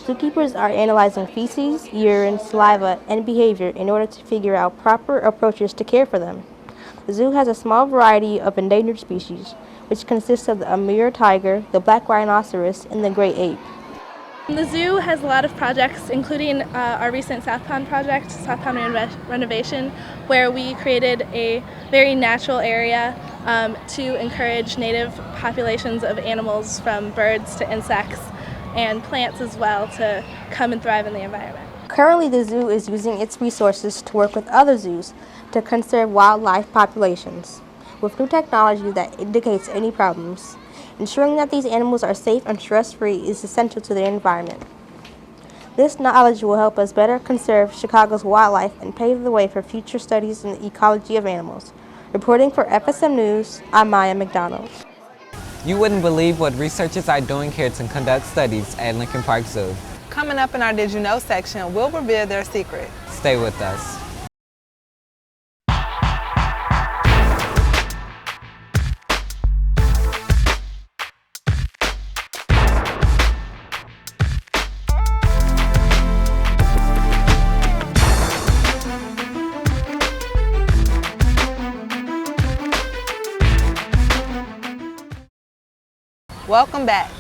Zookeepers are analyzing feces, urine, saliva, and behavior in order to figure out proper approaches to care for them. The zoo has a small variety of endangered species, which consists of the Amur tiger, the black rhinoceros, and the gray ape. The zoo has a lot of projects, including our recent South Pond project, South Pond renovation, where we created a very natural area to encourage native populations of animals, from birds to insects and plants as well, to come and thrive in the environment. Currently, the zoo is using its resources to work with other zoos to conserve wildlife populations. With new technology that indicates any problems, ensuring that these animals are safe and stress-free is essential to their environment. This knowledge will help us better conserve Chicago's wildlife and pave the way for future studies in the ecology of animals. Reporting for FSM News, I'm Maya McDonald. You wouldn't believe what researchers are doing here to conduct studies at Lincoln Park Zoo. Coming up in our Did You Know section, we'll reveal their secret. Stay with us. Welcome back.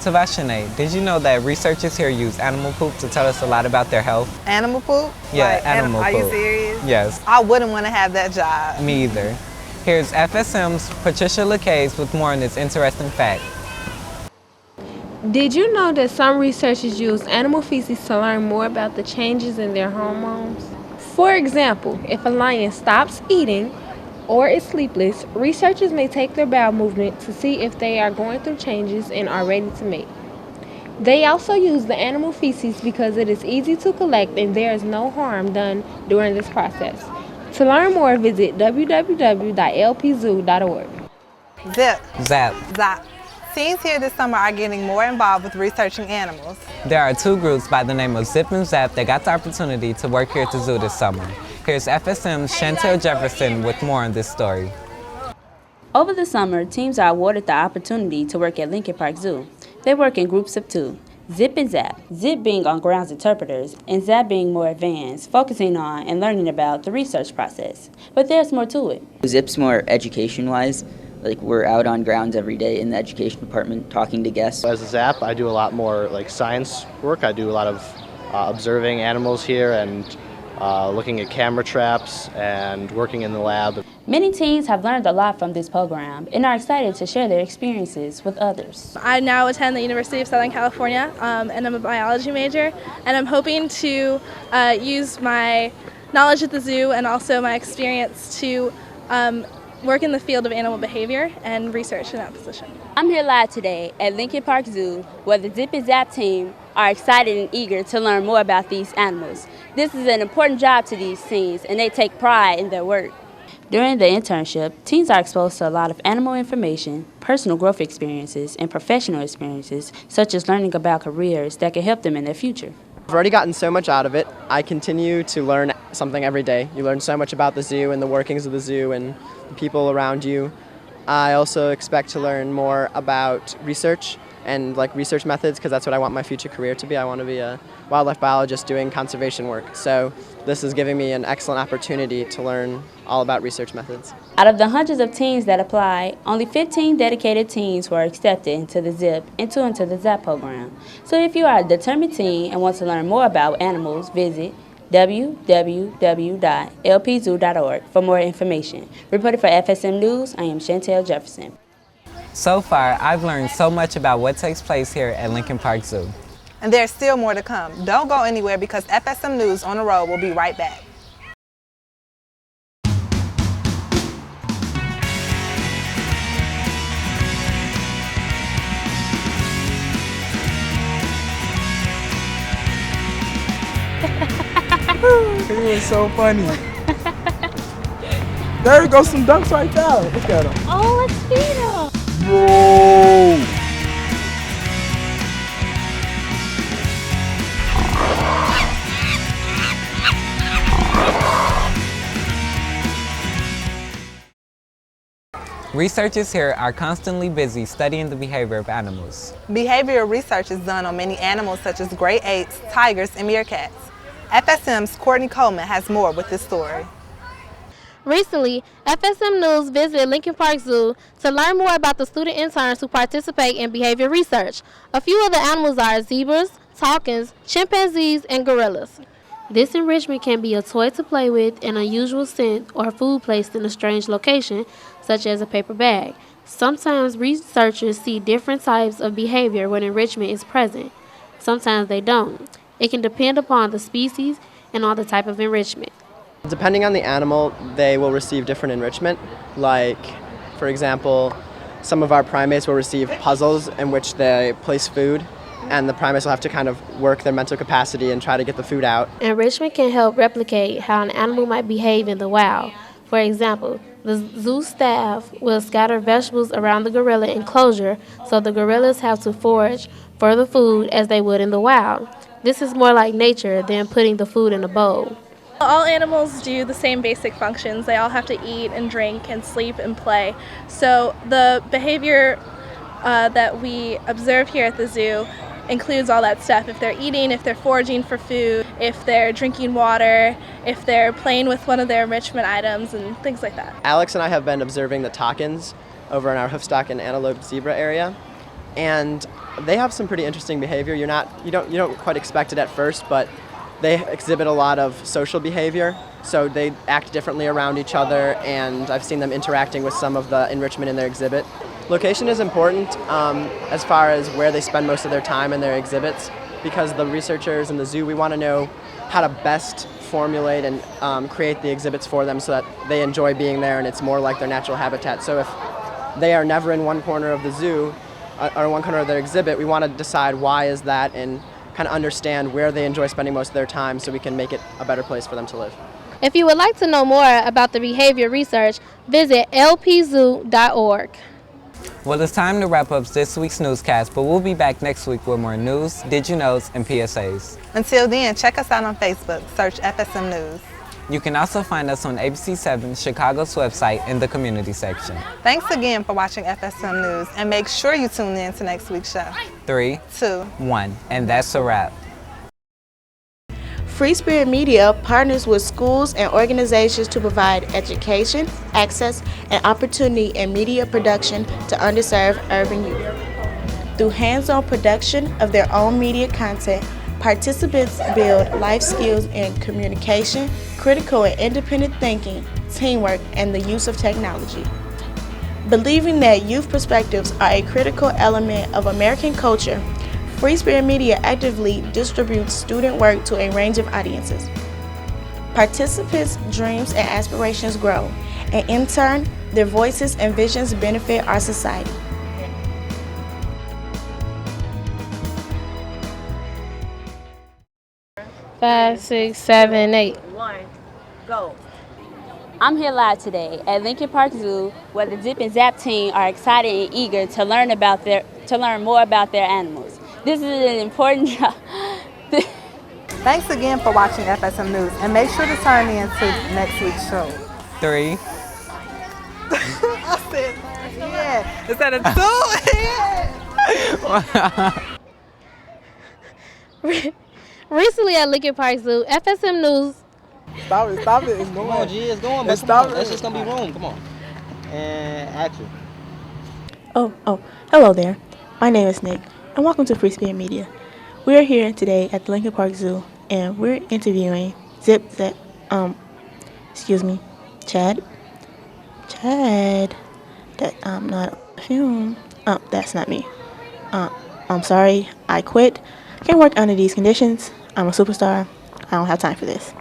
Tavashane, did you know that researchers here use animal poop to tell us a lot about their health? Animal poop? Yeah, animal Are poop. you serious? Yes. I wouldn't want to have that job. Me either. Here's FSM's Patricia Lacaze with more on this interesting fact. Did you know that some researchers use animal feces to learn more about the changes in their hormones? For example, if a lion stops eating or is sleepless, researchers may take their bowel movement to see if they are going through changes and are ready to mate. They also use the animal feces because it is easy to collect and there is no harm done during this process. To learn more, visit www.lpzoo.org. Zip. Zap. Zap. Teens here this summer are getting more involved with researching animals. There are two groups by the name of Zip and Zap that got the opportunity to work here at the zoo this summer. Here's FSM's Chantel Jefferson with more on this story. Over the summer, teams are awarded the opportunity to work at Lincoln Park Zoo. They work in groups of two, Zip and Zap, Zip being on grounds interpreters, and Zap being more advanced, focusing on and learning about the research process. But there's more to it. Zip's more education-wise. Like, we're out on grounds every day in the education department talking to guests. As a Zap, I do a lot more like science work. I do a lot of observing animals here and looking at camera traps and working in the lab. Many teens have learned a lot from this program and are excited to share their experiences with others. I now attend the University of Southern California, and I'm a biology major, and I'm hoping to use my knowledge at the zoo and also my experience to work in the field of animal behavior and research in that position. I'm here live today at Lincoln Park Zoo, where the Zip and Zap team are excited and eager to learn more about these animals. This is an important job to these teens, and they take pride in their work. During the internship, teens are exposed to a lot of animal information, personal growth experiences, and professional experiences, such as learning about careers that can help them in their future. I've already gotten so much out of it. I continue to learn something every day. You learn so much about the zoo and the workings of the zoo and the people around you. I also expect to learn more about research and like research methods, because that's what I want my future career to be. I want to be a wildlife biologist doing conservation work. So this is giving me an excellent opportunity to learn all about research methods. Out of the hundreds of teens that applied, only 15 dedicated teens were accepted into the Zip and 2 into the Zap program. So if you are a determined teen and want to learn more about animals, visit www.lpzoo.org for more information. Reporting for FSM News, I am Chantel Jefferson. So far, I've learned so much about what takes place here at Lincoln Park Zoo. And there's still more to come. Don't go anywhere, because FSM News on the road will be right back. It was so funny. There goes some dunks right there. Look at them. Oh, let's feed them. Bro. Researchers here are constantly busy studying the behavior of animals. Behavioral research is done on many animals such as gray apes, tigers, and meerkats. FSM's Courtney Coleman has more with this story. Recently, FSM News visited Lincoln Park Zoo to learn more about the student interns who participate in behavior research. A few of the animals are zebras, toucans, chimpanzees, and gorillas. This enrichment can be a toy to play with, an unusual scent, or food placed in a strange location, such as a paper bag. Sometimes researchers see different types of behavior when enrichment is present. Sometimes they don't. It can depend upon the species and on the type of enrichment. Depending on the animal, they will receive different enrichment. Like, for example, some of our primates will receive puzzles in which they place food, and the primates will have to kind of work their mental capacity and try to get the food out. Enrichment can help replicate how an animal might behave in the wild. For example, the zoo staff will scatter vegetables around the gorilla enclosure so the gorillas have to forage for the food as they would in the wild. This is more like nature than putting the food in a bowl. All animals do the same basic functions. They all have to eat and drink and sleep and play. So the behavior that we observe here at the zoo includes all that stuff. If they're eating, if they're foraging for food, if they're drinking water, if they're playing with one of their enrichment items and things like that. Alex and I have been observing the toucans over in our hoofstock and antelope zebra area, and they have some pretty interesting behavior. You don't quite expect it at first, but they exhibit a lot of social behavior, so they act differently around each other, and I've seen them interacting with some of the enrichment in their exhibit. Location is important as far as where they spend most of their time in their exhibits, because the researchers in the zoo, we want to know how to best formulate and create the exhibits for them so that they enjoy being there and it's more like their natural habitat. So if they are never in one corner of the zoo or one corner of their exhibit, we want to decide why is that and kind of understand where they enjoy spending most of their time so we can make it a better place for them to live. If you would like to know more about the behavior research, visit lpzoo.org. Well, it's time to wrap up this week's newscast, but we'll be back next week with more news, did you knows, and PSAs. Until then, check us out on Facebook. Search FSM News. You can also find us on ABC7 Chicago's website in the community section. Thanks again for watching FSM News, and make sure you tune in to next week's show. 3, 2, 1, and that's a wrap. Free Spirit Media partners with schools and organizations to provide education, access, and opportunity in media production to underserved urban youth. Through hands-on production of their own media content, participants build life skills in communication, critical and independent thinking, teamwork, and the use of technology. Believing that youth perspectives are a critical element of American culture, Free Spirit Media actively distributes student work to a range of audiences. Participants' dreams and aspirations grow, and in turn, their voices and visions benefit our society. Five, 6, 7, 8. 1, go. I'm here live today at Lincoln Park Zoo, where the Zip and Zap team are excited and eager to learn more about their animals. This is an important job. Thanks again for watching FSM News, and make sure to turn in to next week's show. 3. I said, yeah. Is that a 2? Recently at Lincoln Park Zoo, FSM News. Stop it, it's going. Come on, G, it's going, but come on. That's just gonna be room, come on. And action. Oh, hello there. My name is Nick, and welcome to Free Spirit Media. We are here today at the Lincoln Park Zoo, and we're interviewing Chad. Not a film. That's not me. I'm sorry, I quit. I can't work under these conditions. I'm a superstar. I don't have time for this.